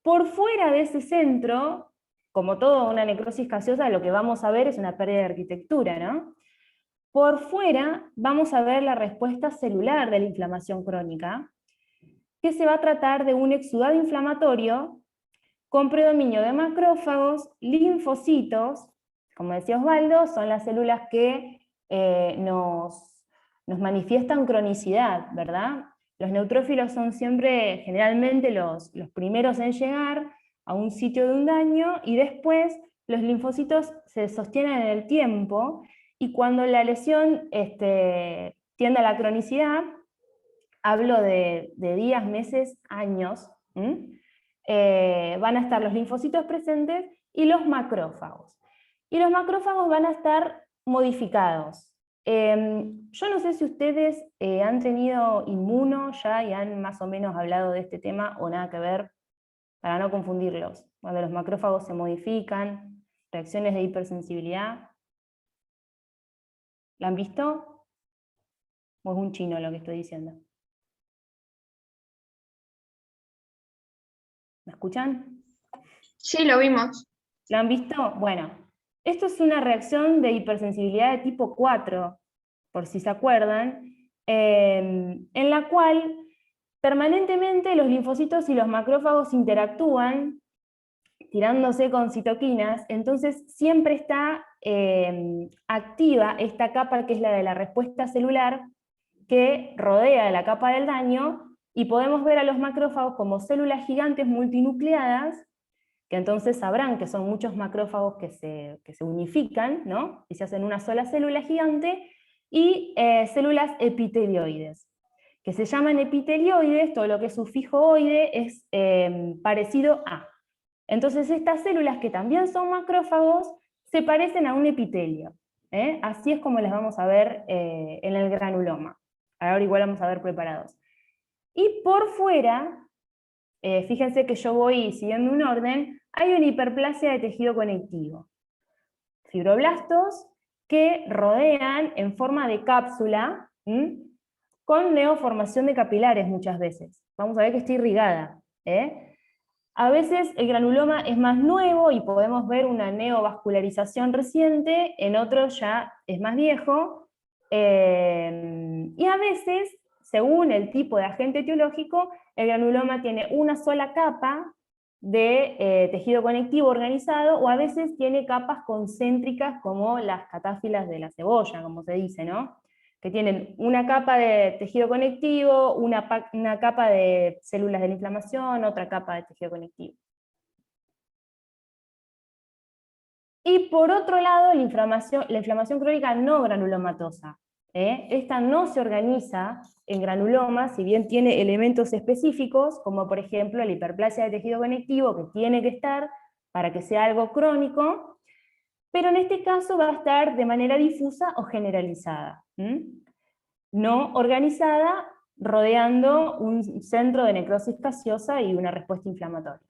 [SPEAKER 8] Por fuera de ese centro, como toda una necrosis gaseosa, lo que vamos a ver es una pérdida de arquitectura, ¿no? Por fuera vamos a ver la respuesta celular de la inflamación crónica, que se va a tratar de un exudado inflamatorio con predominio de macrófagos, linfocitos. Como decía Osvaldo, son las células que nos manifiestan cronicidad, ¿verdad? Los neutrófilos son siempre, generalmente, los primeros en llegar a un sitio de un daño, y después los linfocitos se sostienen en el tiempo, y cuando la lesión tiende a la cronicidad, hablo de días, meses, años, van a estar los linfocitos presentes y los macrófagos. Y los macrófagos van a estar modificados. Yo no sé si ustedes han tenido inmuno ya y han más o menos hablado de este tema, o nada que ver, para no confundirlos. Cuando los macrófagos se modifican, reacciones de hipersensibilidad. ¿La han visto? ¿O es un chino lo que estoy diciendo? ¿Me escuchan?
[SPEAKER 4] Sí, lo vimos.
[SPEAKER 8] ¿Lo han visto? Bueno, esto es una reacción de hipersensibilidad de tipo 4, por si se acuerdan, en la cual permanentemente los linfocitos y los macrófagos interactúan, tirándose con citoquinas, entonces siempre está activa esta capa que es la de la respuesta celular, que rodea la capa del daño, y podemos ver a los macrófagos como células gigantes multinucleadas, que entonces sabrán que son muchos macrófagos que se unifican, ¿no? Y se hacen una sola célula gigante, y células epitelioides, que se llaman epitelioides, todo lo que es sufijo oide es parecido a. Entonces estas células, que también son macrófagos, se parecen a un epitelio. Así es como las vamos a ver en el granuloma. Ahora igual vamos a ver preparados. Y por fuera, fíjense que yo voy siguiendo un orden, hay una hiperplasia de tejido conectivo. Fibroblastos que rodean en forma de cápsula, con neoformación de capilares muchas veces. Vamos a ver que está irrigada. A veces el granuloma es más nuevo y podemos ver una neovascularización reciente, en otros ya es más viejo, y a veces, según el tipo de agente etiológico, el granuloma tiene una sola capa de tejido conectivo organizado, o a veces tiene capas concéntricas como las catáfilas de la cebolla, como se dice, ¿no? Que tienen una capa de tejido conectivo, una capa de células de la inflamación, otra capa de tejido conectivo. Y por otro lado, la inflamación crónica no granulomatosa. Esta no se organiza en granuloma, si bien tiene elementos específicos, como por ejemplo la hiperplasia de tejido conectivo, que tiene que estar para que sea algo crónico, pero en este caso va a estar de manera difusa o generalizada, no organizada, rodeando un centro de necrosis gaseosa y una respuesta inflamatoria.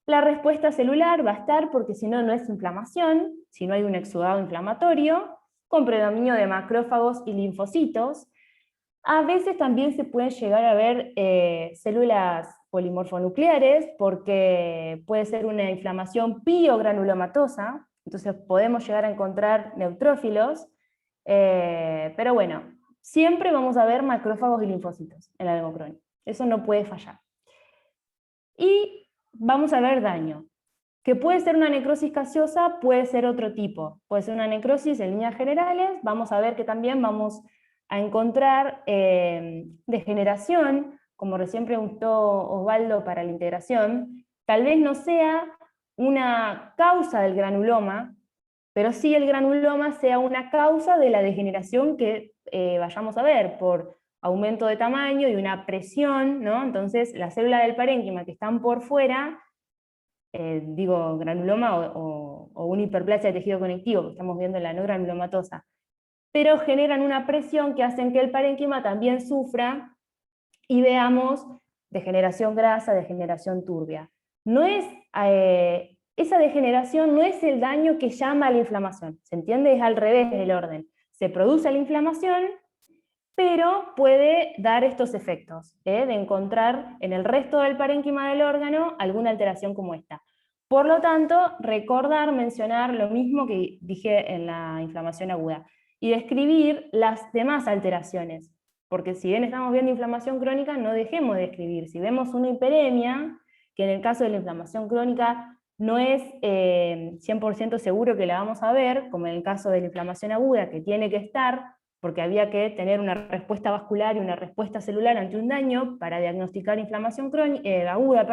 [SPEAKER 8] La respuesta celular va a estar porque si no, no es inflamación, si no hay un exudado inflamatorio, con predominio de macrófagos y linfocitos. A veces también se pueden llegar a ver células polimorfonucleares, porque puede ser una inflamación piogranulomatosa, entonces podemos llegar a encontrar neutrófilos, pero bueno, siempre vamos a ver macrófagos y linfocitos en la democrónica, eso no puede fallar. Y vamos a ver daño, que puede ser una necrosis gaseosa, puede ser otro tipo, puede ser una necrosis en líneas generales, vamos a ver que también vamos a encontrar degeneración, como recién preguntó Osvaldo para la integración, tal vez no sea una causa del granuloma, pero sí el granuloma sea una causa de la degeneración que vayamos a ver, por aumento de tamaño y una presión, ¿no? Entonces las células del parénquima que están por fuera, digo granuloma o una hiperplasia de tejido conectivo, que estamos viendo en la no granulomatosa, pero generan una presión que hacen que el parénquima también sufra y veamos degeneración grasa, degeneración turbia. No es, esa degeneración no es el daño que llama a la inflamación, ¿se entiende? Es al revés del orden. Se produce la inflamación, pero puede dar estos efectos, de encontrar en el resto del parénquima del órgano alguna alteración como esta. Por lo tanto, recordar, mencionar lo mismo que dije en la inflamación aguda, y describir las demás alteraciones, porque si bien estamos viendo inflamación crónica, no dejemos de describir. Si vemos una hiperemia, que en el caso de la inflamación crónica no es 100% seguro que la vamos a ver, como en el caso de la inflamación aguda, que tiene que estar, porque había que tener una respuesta vascular y una respuesta celular ante un daño para diagnosticar inflamación aguda.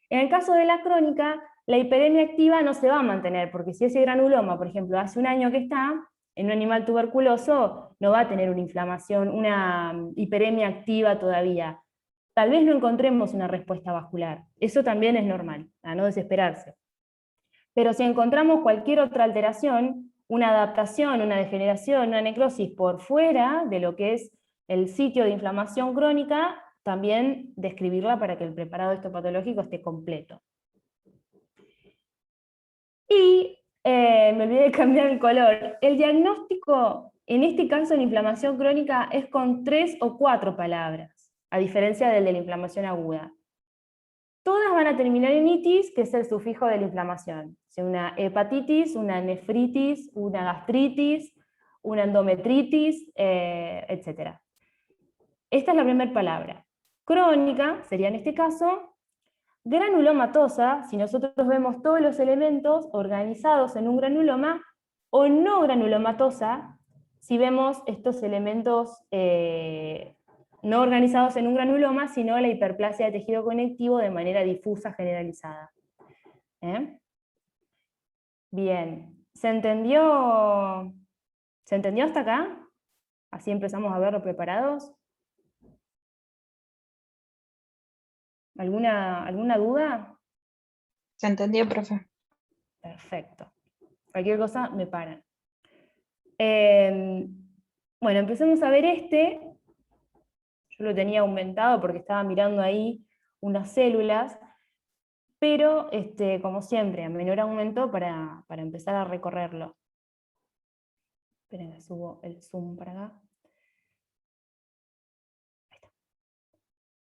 [SPEAKER 8] En el caso de la crónica, la hiperemia activa no se va a mantener, porque si ese granuloma, por ejemplo, hace un año que está en un animal tuberculoso, no va a tener una inflamación, una hiperemia activa todavía. Tal vez no encontremos una respuesta vascular, eso también es normal, a no desesperarse. Pero si encontramos cualquier otra alteración, una adaptación, una degeneración, una necrosis por fuera de lo que es el sitio de inflamación crónica, también describirla para que el preparado histopatológico esté completo. Y me olvidé de cambiar el color. El diagnóstico, en este caso en inflamación crónica, es con 3 o 4 palabras, a diferencia del de la inflamación aguda. Todas van a terminar en itis, que es el sufijo de la inflamación. O sea, una hepatitis, una nefritis, una gastritis, una endometritis, etc. Esta es la primera palabra. Crónica sería en este caso. Granulomatosa, si nosotros vemos todos los elementos organizados en un granuloma, o no granulomatosa, si vemos estos elementos no organizados en un granuloma, sino la hiperplasia de tejido conectivo de manera difusa generalizada. Bien, ¿se entendió hasta acá? Así empezamos a verlo preparados. ¿Alguna duda?
[SPEAKER 5] ¿Se entendió, profe?
[SPEAKER 8] Perfecto. Cualquier cosa me paran. Bueno, empecemos a ver este. Yo lo tenía aumentado porque estaba mirando ahí unas células, pero como siempre, a menor aumento para empezar a recorrerlo. Esperen, que subo el zoom para acá. Ahí está.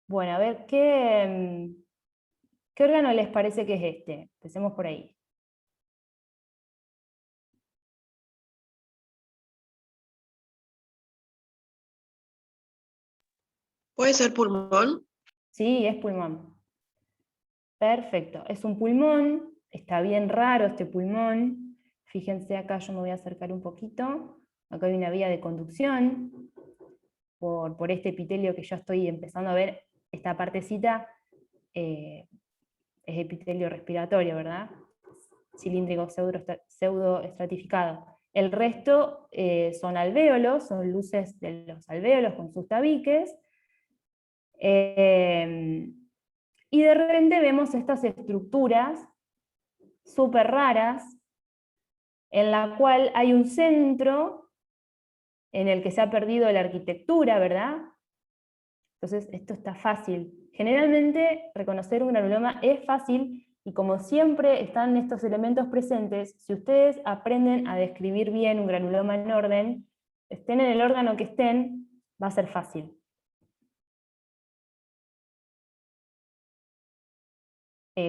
[SPEAKER 8] Bueno, a ver, ¿qué órgano les parece que es este? Empecemos por ahí.
[SPEAKER 9] ¿Puede ser pulmón?
[SPEAKER 8] Sí, es pulmón. Perfecto, es un pulmón, está bien raro este pulmón. Fíjense acá, yo me voy a acercar un poquito. Acá hay una vía de conducción. Por este epitelio que yo estoy empezando a ver, esta partecita es epitelio respiratorio, ¿verdad? Cilíndrico pseudo estratificado. El resto son alvéolos, son luces de los alvéolos con sus tabiques. Y de repente vemos estas estructuras súper raras, en la cual hay un centro en el que se ha perdido la arquitectura, ¿verdad? Entonces esto está fácil. Generalmente reconocer un granuloma es fácil, y como siempre están estos elementos presentes, si ustedes aprenden a describir bien un granuloma en orden, estén en el órgano que estén, va a ser fácil.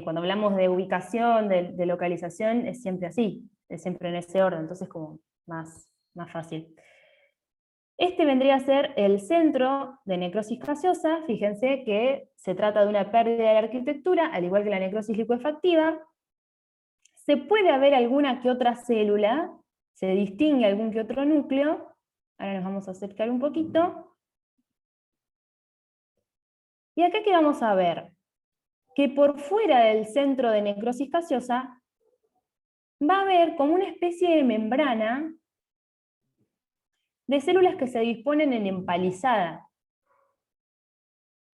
[SPEAKER 8] Cuando hablamos de ubicación, de localización, es siempre así, es siempre en ese orden, entonces como más fácil. Este vendría a ser el centro de necrosis gaseosa. Fíjense que se trata de una pérdida de la arquitectura, al igual que la necrosis licuefactiva. Se puede haber alguna que otra célula, se distingue algún que otro núcleo. Ahora nos vamos a acercar un poquito. Y acá, ¿qué vamos a ver? Que por fuera del centro de necrosis gaseosa va a haber como una especie de membrana de células que se disponen en empalizada.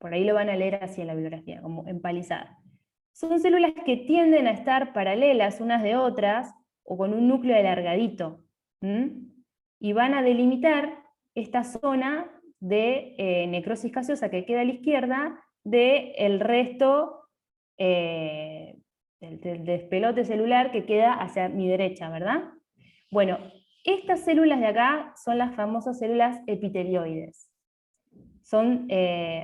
[SPEAKER 8] Por ahí lo van a leer así en la bibliografía, como empalizada. Son células que tienden a estar paralelas unas de otras, o con un núcleo alargadito. Y van a delimitar esta zona de necrosis gaseosa que queda a la izquierda del resto del despelote celular que queda hacia mi derecha, ¿verdad? Bueno, estas células de acá son las famosas células epitelioides. Son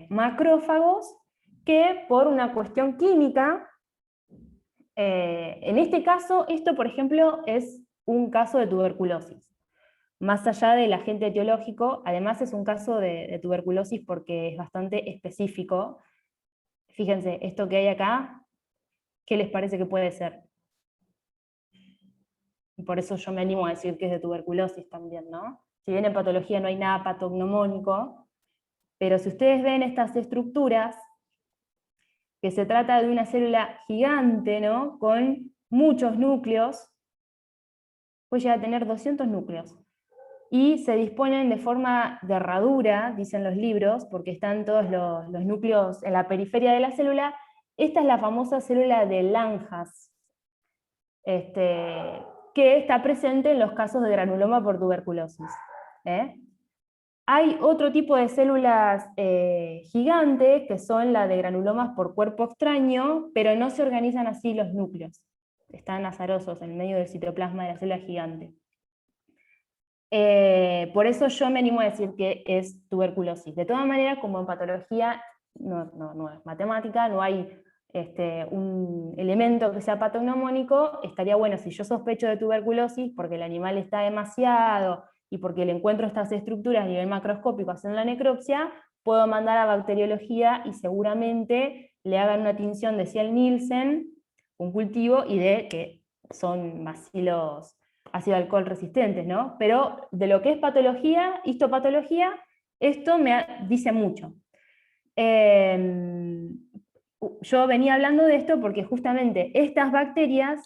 [SPEAKER 8] macrófagos que por una cuestión química, en este caso, esto por ejemplo es un caso de tuberculosis. Más allá del agente etiológico, además es un caso de tuberculosis porque es bastante específico. Fíjense, esto que hay acá, ¿qué les parece que puede ser? Y por eso yo me animo a decir que es de tuberculosis también, ¿no? Si bien en patología no hay nada patognomónico, pero si ustedes ven estas estructuras, que se trata de una célula gigante, ¿no? Con muchos núcleos, puede llegar a tener 200 núcleos. Y se disponen de forma de herradura, dicen los libros, porque están todos los núcleos en la periferia de la célula. Esta es la famosa célula de Langhans, que está presente en los casos de granuloma por tuberculosis. Hay otro tipo de células gigantes, que son la de granulomas por cuerpo extraño, pero no se organizan así los núcleos. Están azarosos en medio del citoplasma de la célula gigante. Por eso yo me animo a decir que es tuberculosis. De todas maneras, como en patología no es matemática, no hay un elemento que sea patognomónico, estaría bueno, si yo sospecho de tuberculosis, porque el animal está demasiado, y porque le encuentro estas estructuras a nivel macroscópico haciendo la necropsia, puedo mandar a bacteriología y seguramente le hagan una tinción de Ciel-Nielsen, un cultivo, y de que son bacilos ácido alcohol resistentes, ¿no? Pero de lo que es patología, histopatología, esto me dice mucho. Yo venía hablando de esto porque justamente estas bacterias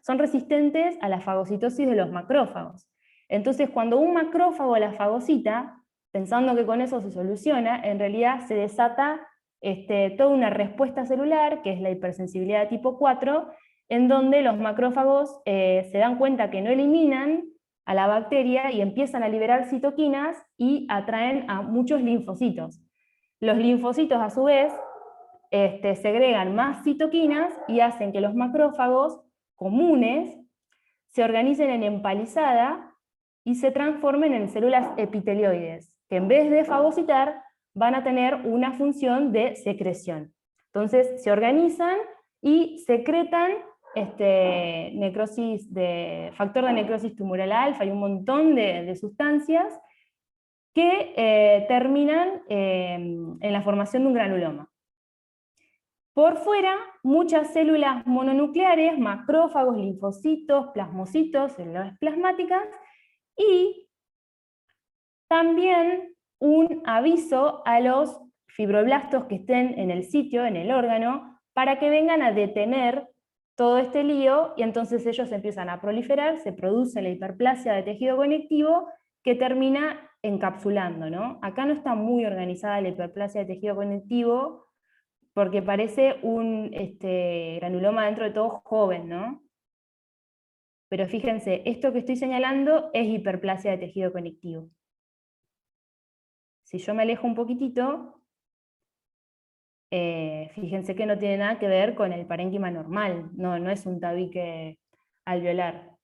[SPEAKER 8] son resistentes a la fagocitosis de los macrófagos. Entonces, cuando un macrófago la fagocita, pensando que con eso se soluciona, en realidad se desata toda una respuesta celular, que es la hipersensibilidad de tipo 4, en donde los macrófagos se dan cuenta que no eliminan a la bacteria y empiezan a liberar citoquinas y atraen a muchos linfocitos. Los linfocitos, a su vez, segregan más citoquinas y hacen que los macrófagos comunes se organicen en empalizada y se transformen en células epitelioides, que en vez de fagocitar van a tener una función de secreción. Entonces se organizan y secretan factor de necrosis tumoral alfa y un montón de sustancias que terminan en la formación de un granuloma. Por fuera, muchas células mononucleares, macrófagos, linfocitos, plasmocitos, células plasmáticas, y también un aviso a los fibroblastos que estén en el sitio, en el órgano, para que vengan a detener todo este lío, y entonces ellos empiezan a proliferar, se produce la hiperplasia de tejido conectivo que termina encapsulando, ¿no? Acá no está muy organizada la hiperplasia de tejido conectivo, porque parece un granuloma dentro de todo joven, ¿no? Pero fíjense, esto que estoy señalando es hiperplasia de tejido conectivo. Si yo me alejo un poquitito, fíjense que no tiene nada que ver con el parénquima normal, no es un tabique alveolar.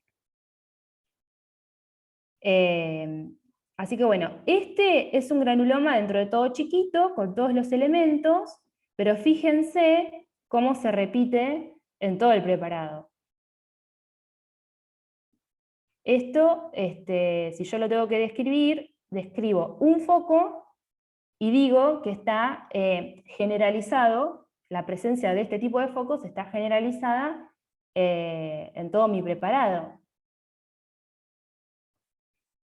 [SPEAKER 8] Así que bueno, este es un granuloma dentro de todo chiquito, con todos los elementos, pero fíjense cómo se repite en todo el preparado. Esto, si yo lo tengo que describir, describo un foco y digo que está generalizado, la presencia de este tipo de focos está generalizada en todo mi preparado.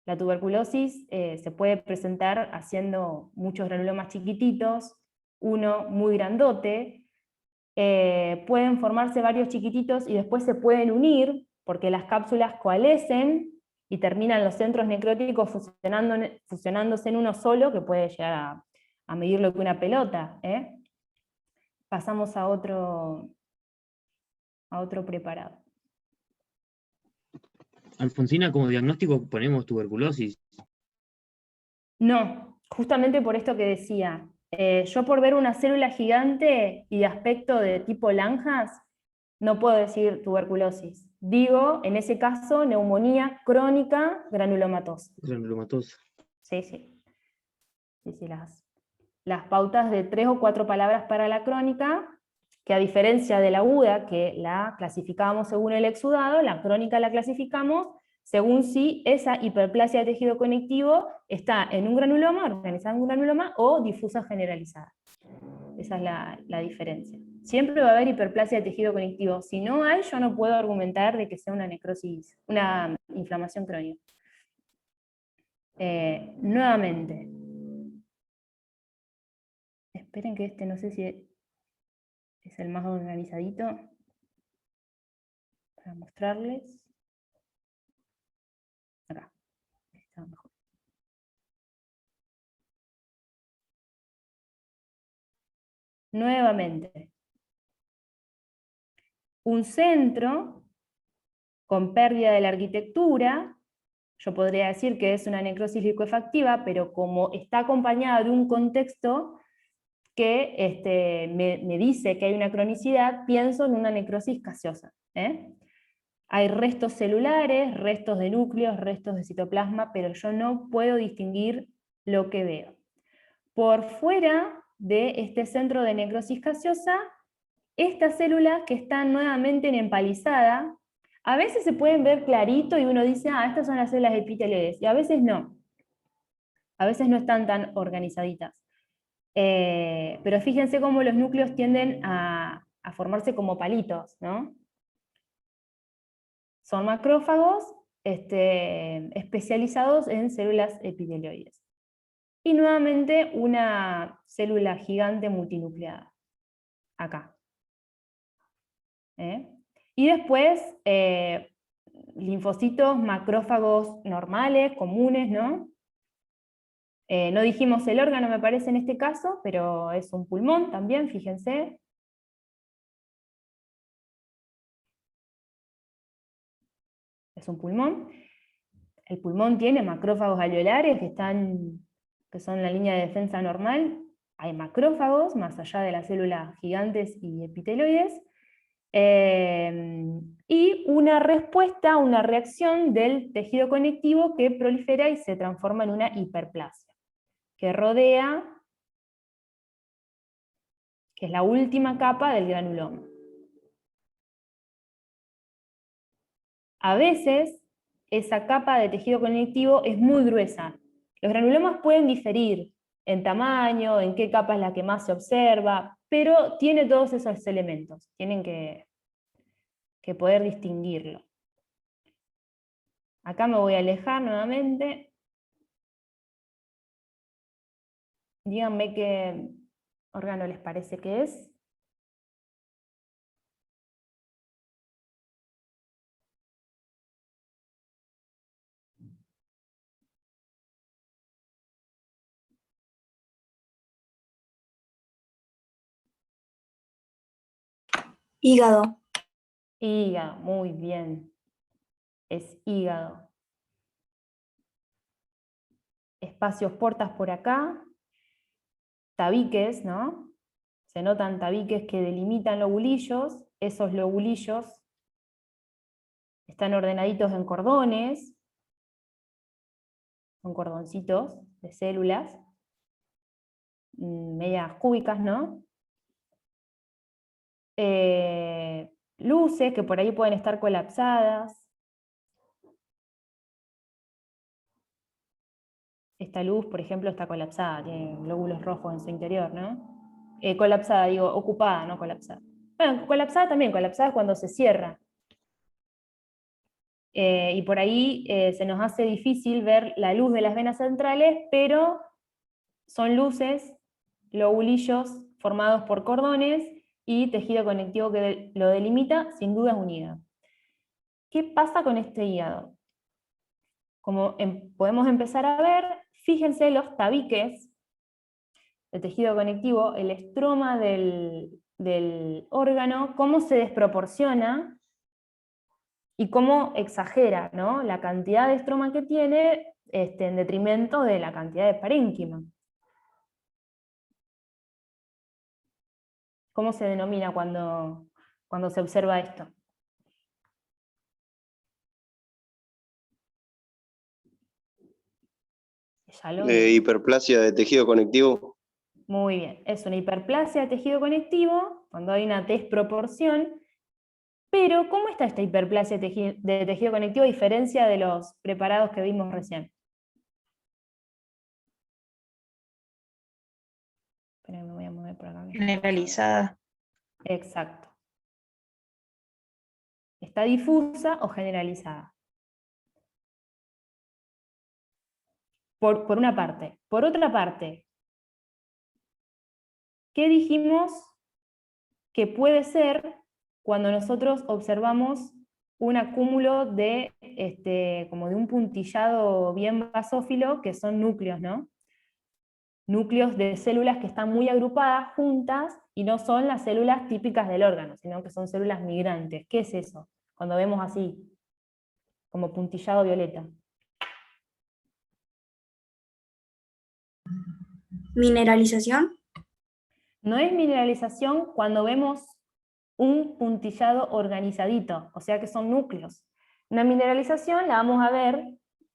[SPEAKER 8] La tuberculosis se puede presentar haciendo muchos granulomas chiquititos, uno muy grandote, pueden formarse varios chiquititos y después se pueden unir, porque las cápsulas coalescen y terminan los centros necróticos fusionándose en uno solo, que puede llegar a medir lo que una pelota. Pasamos a otro preparado.
[SPEAKER 3] Alfonsina, como diagnóstico ponemos tuberculosis.
[SPEAKER 8] No, justamente por esto que decía. Yo por ver una célula gigante y de aspecto de tipo Langhans, no puedo decir tuberculosis. Digo, en ese caso, neumonía crónica granulomatosa.
[SPEAKER 3] Granulomatosa.
[SPEAKER 8] Sí, las pautas de 3 o 4 palabras para la crónica, que a diferencia de la aguda, que la clasificábamos según el exudado, la crónica la clasificamos según si esa hiperplasia de tejido conectivo está en un granuloma, organizada en un granuloma, o difusa generalizada. Esa es la diferencia. Siempre va a haber hiperplasia de tejido conectivo. Si no hay, yo no puedo argumentar de que sea una necrosis, una inflamación crónica. Nuevamente. Esperen que no sé si es el más organizadito para mostrarles. Acá. Está mejor. Nuevamente. Un centro con pérdida de la arquitectura, yo podría decir que es una necrosis licuefactiva, pero como está acompañada de un contexto que me dice que hay una cronicidad, pienso en una necrosis gaseosa. Hay restos celulares, restos de núcleos, restos de citoplasma, pero yo no puedo distinguir lo que veo. Por fuera de este centro de necrosis gaseosa estas células que están nuevamente en empalizada, a veces se pueden ver clarito y uno dice, ah, estas son las células epitelioides, y a veces no. A veces no están tan organizaditas. Pero fíjense cómo los núcleos tienden a formarse como palitos, ¿no? Son macrófagos especializados en células epitelioides. Y nuevamente una célula gigante multinucleada, acá. Y después, linfocitos macrófagos normales, comunes, ¿no? No dijimos el órgano, me parece, en este caso, pero es un pulmón también, fíjense. Es un pulmón. El pulmón tiene macrófagos alveolares que son la línea de defensa normal. Hay macrófagos, más allá de las células gigantes y epitelioides. Y una respuesta, una reacción del tejido conectivo que prolifera y se transforma en una hiperplasia, que rodea, que es la última capa del granuloma. A veces, esa capa de tejido conectivo es muy gruesa. Los granulomas pueden diferir en tamaño, en qué capa es la que más se observa, pero tiene todos esos elementos. Tienen que poder distinguirlo. Acá me voy a alejar nuevamente. Díganme qué órgano les parece que es.
[SPEAKER 4] Hígado.
[SPEAKER 8] Hígado, muy bien. Es hígado. Espacios portas por acá. Tabiques, ¿no? Se notan tabiques que delimitan lobulillos. Esos lobulillos están ordenaditos en cordones. Son cordoncitos de células. Medias cúbicas, ¿no? Luces que por ahí pueden estar colapsadas. Esta luz, por ejemplo, está colapsada, tiene glóbulos rojos en su interior, ¿no? Colapsada, digo, ocupada, no colapsada. Bueno, colapsada también, colapsada es cuando se cierra. Y por ahí se nos hace difícil ver la luz de las venas centrales, pero son luces, lobulillos formados por cordones y tejido conectivo que lo delimita, sin duda es un hígado. ¿Qué pasa con este hígado? Como podemos empezar a ver, fíjense los tabiques de tejido conectivo, el estroma del órgano, cómo se desproporciona y cómo exagera, ¿no? La cantidad de estroma que tiene en detrimento de la cantidad de parénquima. ¿Cómo se denomina cuando se observa esto?
[SPEAKER 10] Hiperplasia de tejido conectivo.
[SPEAKER 8] Muy bien, es una hiperplasia de tejido conectivo, cuando hay una desproporción, pero ¿cómo está esta hiperplasia de tejido conectivo a diferencia de los preparados que vimos recién? Espera, me voy a mover por acá.
[SPEAKER 5] Generalizada.
[SPEAKER 8] Exacto. ¿Está difusa o generalizada? Por una parte. Por otra parte, ¿qué dijimos que puede ser cuando nosotros observamos un acúmulo de, como de un puntillado bien basófilo, que son núcleos, ¿no? Núcleos de células que están muy agrupadas juntas y no son las células típicas del órgano, sino que son células migrantes. ¿Qué es eso? Cuando vemos así, como puntillado violeta.
[SPEAKER 4] Mineralización.
[SPEAKER 8] No es mineralización cuando vemos un puntillado organizadito, o sea que son núcleos. Una mineralización la vamos a ver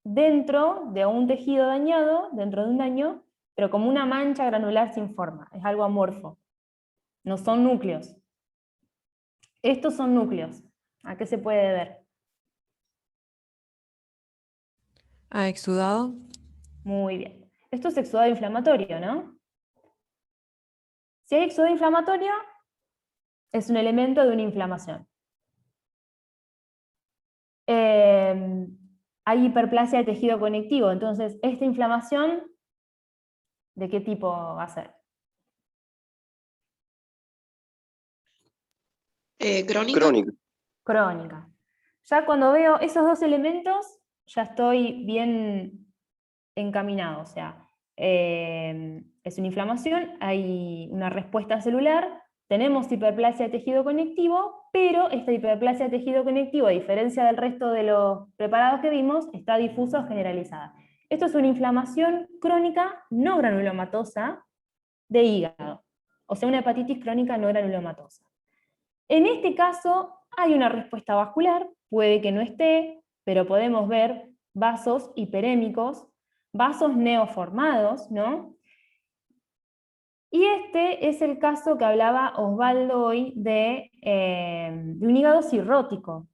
[SPEAKER 8] dentro de un tejido dañado, dentro de un daño, pero como una mancha granular sin forma, es algo amorfo. No son núcleos. Estos son núcleos. ¿A qué se puede ver?
[SPEAKER 11] ¿A exudado?
[SPEAKER 8] Muy bien. Esto es exudado inflamatorio, ¿no? Si hay exudado inflamatorio, es un elemento de una inflamación. Hay hiperplasia de tejido conectivo, entonces, ¿esta inflamación de qué tipo va a ser?
[SPEAKER 9] Crónica.
[SPEAKER 8] Crónica. Ya cuando veo esos dos elementos, ya estoy bien encaminado, o sea, es una inflamación, hay una respuesta celular, tenemos hiperplasia de tejido conectivo, pero esta hiperplasia de tejido conectivo, a diferencia del resto de los preparados que vimos, está difusa o generalizada. Esto es una inflamación crónica no granulomatosa de hígado, o sea, una hepatitis crónica no granulomatosa. En este caso hay una respuesta vascular, puede que no esté, pero podemos ver vasos hiperémicos, vasos neoformados, ¿no? Y este es el caso que hablaba Osvaldo hoy de un hígado cirrótico.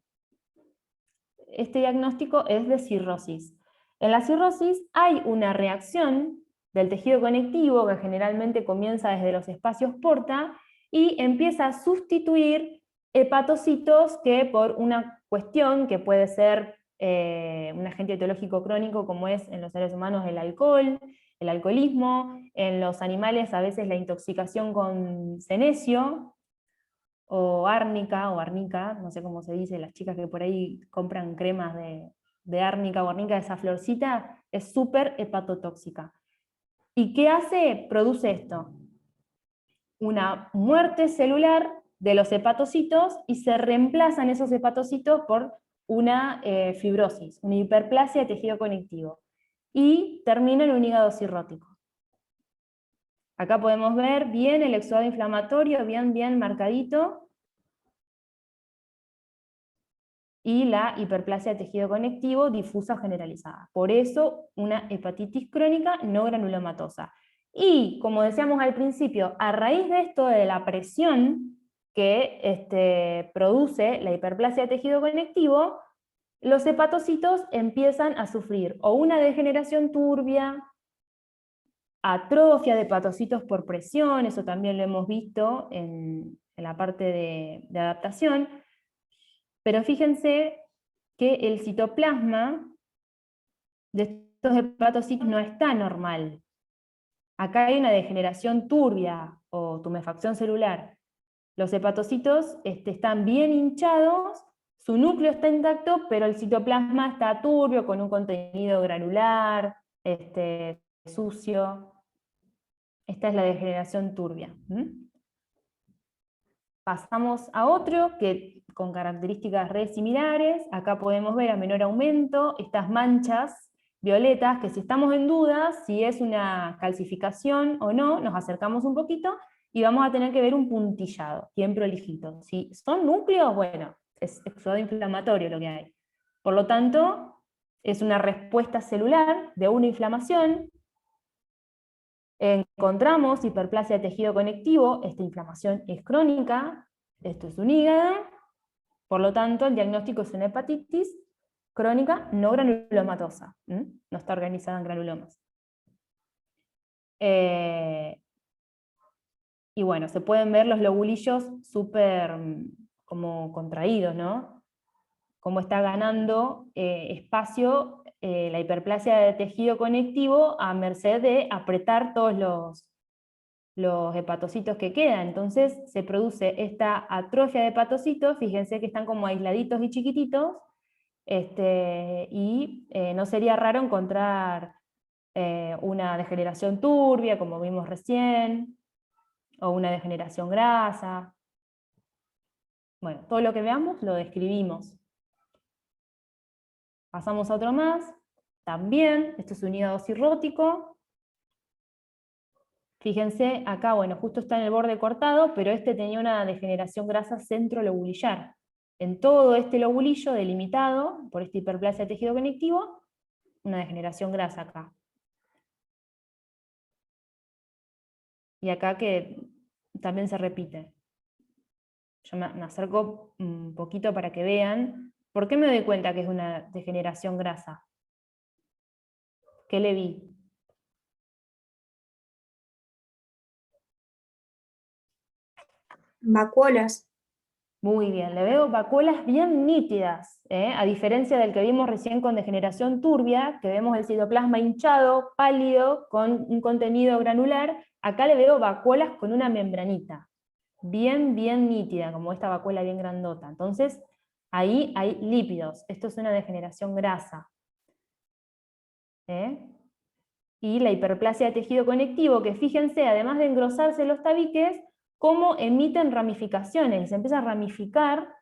[SPEAKER 8] Este diagnóstico es de cirrosis. En la cirrosis hay una reacción del tejido conectivo que generalmente comienza desde los espacios porta y empieza a sustituir hepatocitos que por una cuestión que puede ser un agente etiológico crónico como es en los seres humanos el alcohol, el alcoholismo, en los animales a veces la intoxicación con senecio, o árnica, o arnica, no sé cómo se dice, las chicas que por ahí compran cremas de árnica o arnica, esa florcita, es súper hepatotóxica. ¿Y qué hace? Produce esto. Una muerte celular de los hepatocitos y se reemplazan esos hepatocitos por una fibrosis, una hiperplasia de tejido conectivo. Y termina en un hígado cirrótico. Acá podemos ver bien el exudado inflamatorio, bien marcadito, y la hiperplasia de tejido conectivo difusa o generalizada. Por eso, una hepatitis crónica no granulomatosa. Y, como decíamos al principio, a raíz de esto de la presión que produce la hiperplasia de tejido conectivo, los hepatocitos empiezan a sufrir o una degeneración turbia, atrofia de hepatocitos por presión, eso también lo hemos visto en la parte de adaptación, pero fíjense que el citoplasma de estos hepatocitos no está normal. Acá hay una degeneración turbia o tumefacción celular. Los hepatocitos están bien hinchados, su núcleo está intacto, pero el citoplasma está turbio, con un contenido granular, sucio. Esta es la degeneración turbia. Pasamos a otro que con características re similares. Acá podemos ver a menor aumento estas manchas violetas, que si estamos en duda si es una calcificación o no, nos acercamos un poquito y vamos a tener que ver un puntillado, bien prolijito. Si son núcleos, bueno, es exudado inflamatorio lo que hay. Por lo tanto, es una respuesta celular de una inflamación. Encontramos hiperplasia de tejido conectivo, esta inflamación es crónica, esto es un hígado, por lo tanto el diagnóstico es una hepatitis crónica no granulomatosa, no está organizada en granulomas. Y bueno, se pueden ver los lobulillos súper como contraídos, ¿no? Como está ganando espacio la hiperplasia de tejido conectivo a merced de apretar todos los hepatocitos que quedan. Entonces se produce esta atrofia de hepatocitos, fíjense que están como aisladitos y chiquititos, y no sería raro encontrar una degeneración turbia, como vimos recién, o una degeneración grasa. Bueno, todo lo que veamos lo describimos. Pasamos a otro más, también, esto es un hígado cirrótico. Fíjense, acá, bueno, justo está en el borde cortado, pero este tenía una degeneración grasa centrolobulillar. En todo este lobulillo delimitado por esta hiperplasia de tejido conectivo, una degeneración grasa acá. Y acá que también se repite. Yo me acerco un poquito para que vean. ¿Por qué me doy cuenta que es una degeneración grasa? ¿Qué le vi?
[SPEAKER 4] Vacuolas.
[SPEAKER 8] Muy bien, le veo vacuolas bien nítidas, a diferencia del que vimos recién con degeneración turbia, que vemos el citoplasma hinchado, pálido, con un contenido granular. Acá le veo vacuolas con una membranita, bien nítida, como esta vacuola bien grandota. Entonces, ahí hay lípidos. Esto es una degeneración grasa. Y la hiperplasia de tejido conectivo, que fíjense, además de engrosarse los tabiques, cómo emiten ramificaciones, y se empieza a ramificar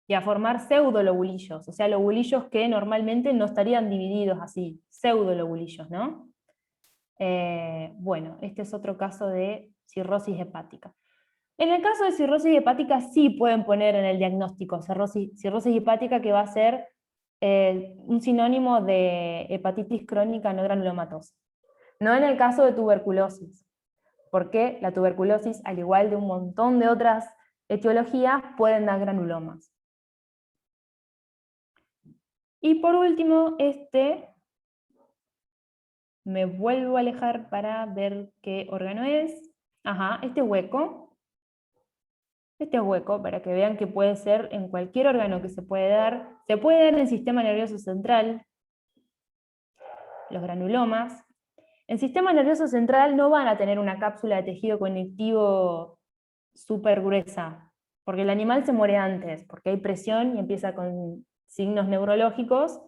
[SPEAKER 8] y a formar pseudolobulillos, o sea, lobulillos que normalmente no estarían divididos así, pseudolobulillos, ¿no? Bueno, este es otro caso de cirrosis hepática. En el caso de cirrosis hepática sí pueden poner en el diagnóstico cirrosis hepática, que va a ser un sinónimo de hepatitis crónica no granulomatosa. No en el caso de tuberculosis, porque la tuberculosis, al igual de un montón de otras etiologías, pueden dar granulomas. Y por último, me vuelvo a alejar para ver qué órgano es. Ajá, este hueco, para que vean que puede ser en cualquier órgano que se puede dar en el sistema nervioso central, los granulomas. En sistema nervioso central no van a tener una cápsula de tejido conectivo súper gruesa, porque el animal se muere antes, porque hay presión y empieza con signos neurológicos,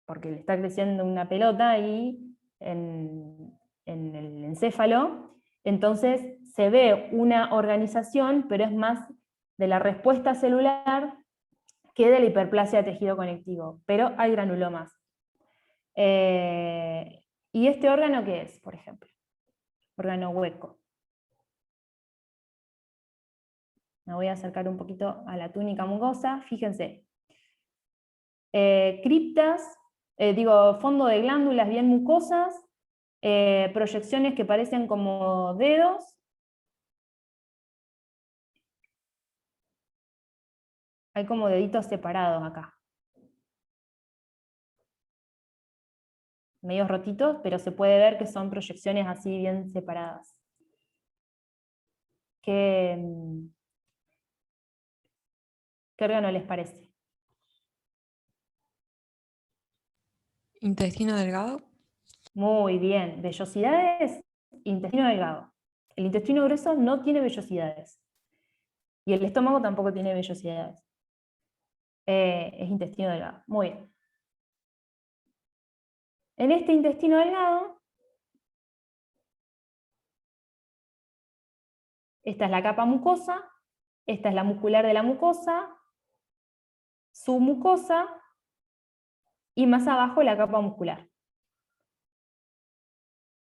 [SPEAKER 8] porque le está creciendo una pelota ahí en el encéfalo. Entonces se ve una organización, pero es más de la respuesta celular que de la hiperplasia de tejido conectivo, pero hay granulomas. ¿Y este órgano qué es, por ejemplo? Órgano hueco. Me voy a acercar un poquito a la túnica mucosa, fíjense. Criptas, fondo de glándulas bien mucosas, proyecciones que parecen como dedos. Hay como deditos separados acá. Medios rotitos, pero se puede ver que son proyecciones así bien separadas. ¿Qué órgano les parece?
[SPEAKER 11] Intestino delgado.
[SPEAKER 8] Muy bien. Vellosidades, intestino delgado. El intestino grueso no tiene vellosidades. Y el estómago tampoco tiene vellosidades. Es intestino delgado. Muy bien. En este intestino delgado, esta es la capa mucosa, esta es la muscular de la mucosa, submucosa, y más abajo la capa muscular.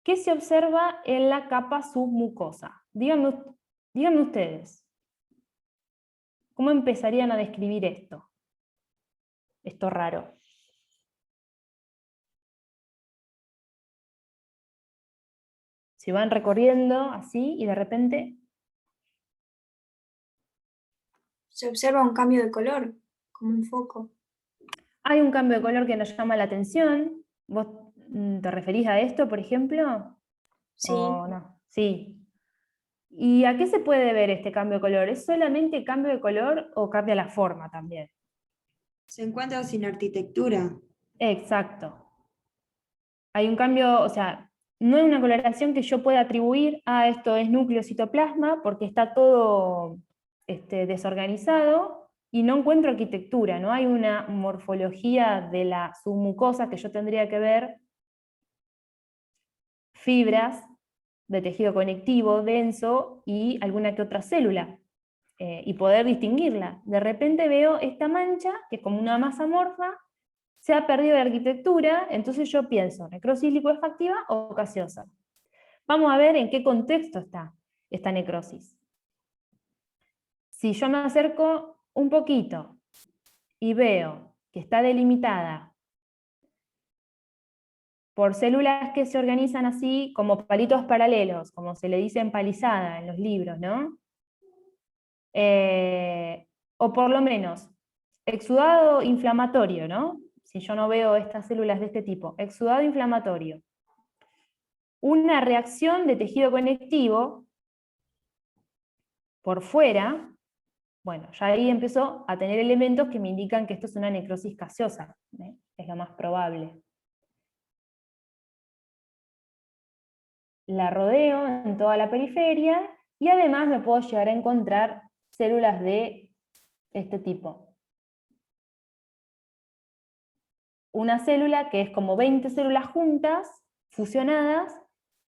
[SPEAKER 8] ¿Qué se observa en la capa submucosa? Díganme ustedes, ¿cómo empezarían a describir esto? Esto raro. Se van recorriendo así y de repente
[SPEAKER 4] Se observa un cambio de color, como un foco.
[SPEAKER 8] hay un cambio de color que nos llama la atención. ¿Vos te referís a esto, por ejemplo?
[SPEAKER 4] Sí.
[SPEAKER 8] ¿O no? Sí. ¿Y a qué se puede ver este cambio de color? ¿Es solamente cambio de color o cambia la forma también?
[SPEAKER 12] Se encuentra sin arquitectura.
[SPEAKER 8] Exacto. Hay un cambio, o sea, no es una coloración que yo pueda atribuir a esto es núcleo citoplasma, porque está todo desorganizado y no encuentro arquitectura, no hay una morfología de la submucosa que yo tendría que ver fibras de tejido conectivo denso y alguna que otra célula, y poder distinguirla. De repente veo esta mancha, que es como una masa amorfa, se ha perdido la arquitectura, entonces yo pienso, necrosis licuefactiva o gaseosa. Vamos a ver en qué contexto está esta necrosis. Si yo me acerco un poquito y veo que está delimitada por células que se organizan así como palitos paralelos, como se le dice empalizada en los libros, ¿no? O por lo menos, exudado inflamatorio, ¿no? Si yo no veo estas células de este tipo, exudado inflamatorio. Una reacción de tejido conectivo por fuera, bueno, ya ahí empezó a tener elementos que me indican que esto es una necrosis gaseosa, ¿eh? Es lo más probable. La rodeo en toda la periferia, y además me puedo llegar a encontrar células de este tipo. Una célula que es como 20 células juntas, fusionadas,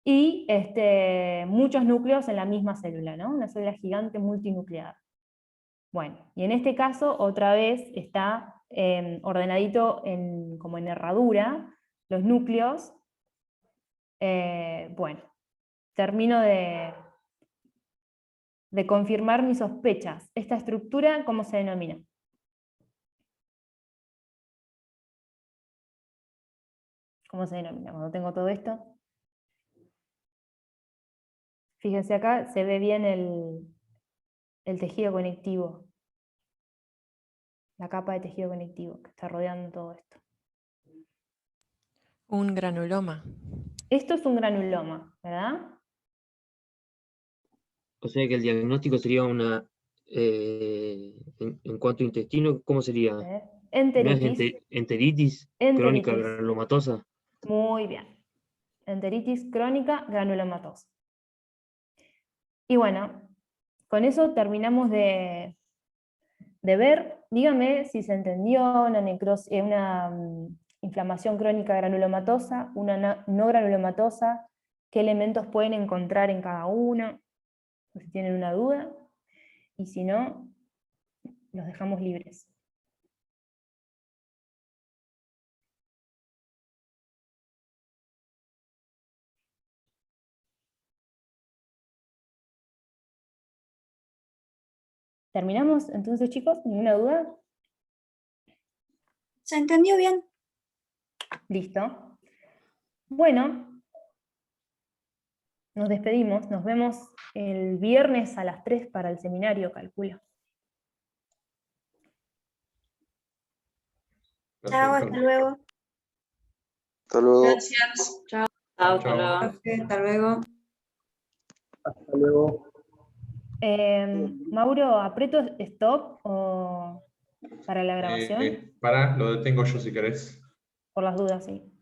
[SPEAKER 8] y muchos núcleos en la misma célula, ¿no? Una célula gigante multinucleada. Bueno, y en este caso otra vez está ordenadito como en herradura, los núcleos. Bueno, termino de confirmar mis sospechas. ¿Esta estructura cómo se denomina? ¿Cómo se denomina? Cuando tengo todo esto. Fíjense acá, se ve bien el tejido conectivo. La capa de tejido conectivo que está rodeando todo esto.
[SPEAKER 11] Un granuloma.
[SPEAKER 8] Esto es un granuloma, ¿verdad?
[SPEAKER 3] O sea que el diagnóstico sería una, en cuanto a intestino, ¿cómo sería? ¿No es
[SPEAKER 8] Enteritis.
[SPEAKER 3] enteritis crónica granulomatosa?
[SPEAKER 8] Muy bien. Enteritis crónica granulomatosa. Y bueno, con eso terminamos de ver. Dígame si se entendió una inflamación crónica granulomatosa, una no granulomatosa, qué elementos pueden encontrar en cada uno, si tienen una duda, y si no, los dejamos libres. ¿Terminamos entonces, chicos? ¿Ninguna duda?
[SPEAKER 4] ¿Se entendió bien?
[SPEAKER 8] Listo. Bueno, nos despedimos. Nos vemos el viernes a las 3 para el seminario, calculo.
[SPEAKER 4] Chao, hasta luego.
[SPEAKER 10] Hasta luego.
[SPEAKER 9] Gracias. Chao. Hasta luego.
[SPEAKER 12] Hasta luego.
[SPEAKER 10] Hasta luego.
[SPEAKER 8] Mauro, ¿aprieto stop para la grabación?
[SPEAKER 6] Lo detengo yo si querés.
[SPEAKER 8] Por las dudas, sí.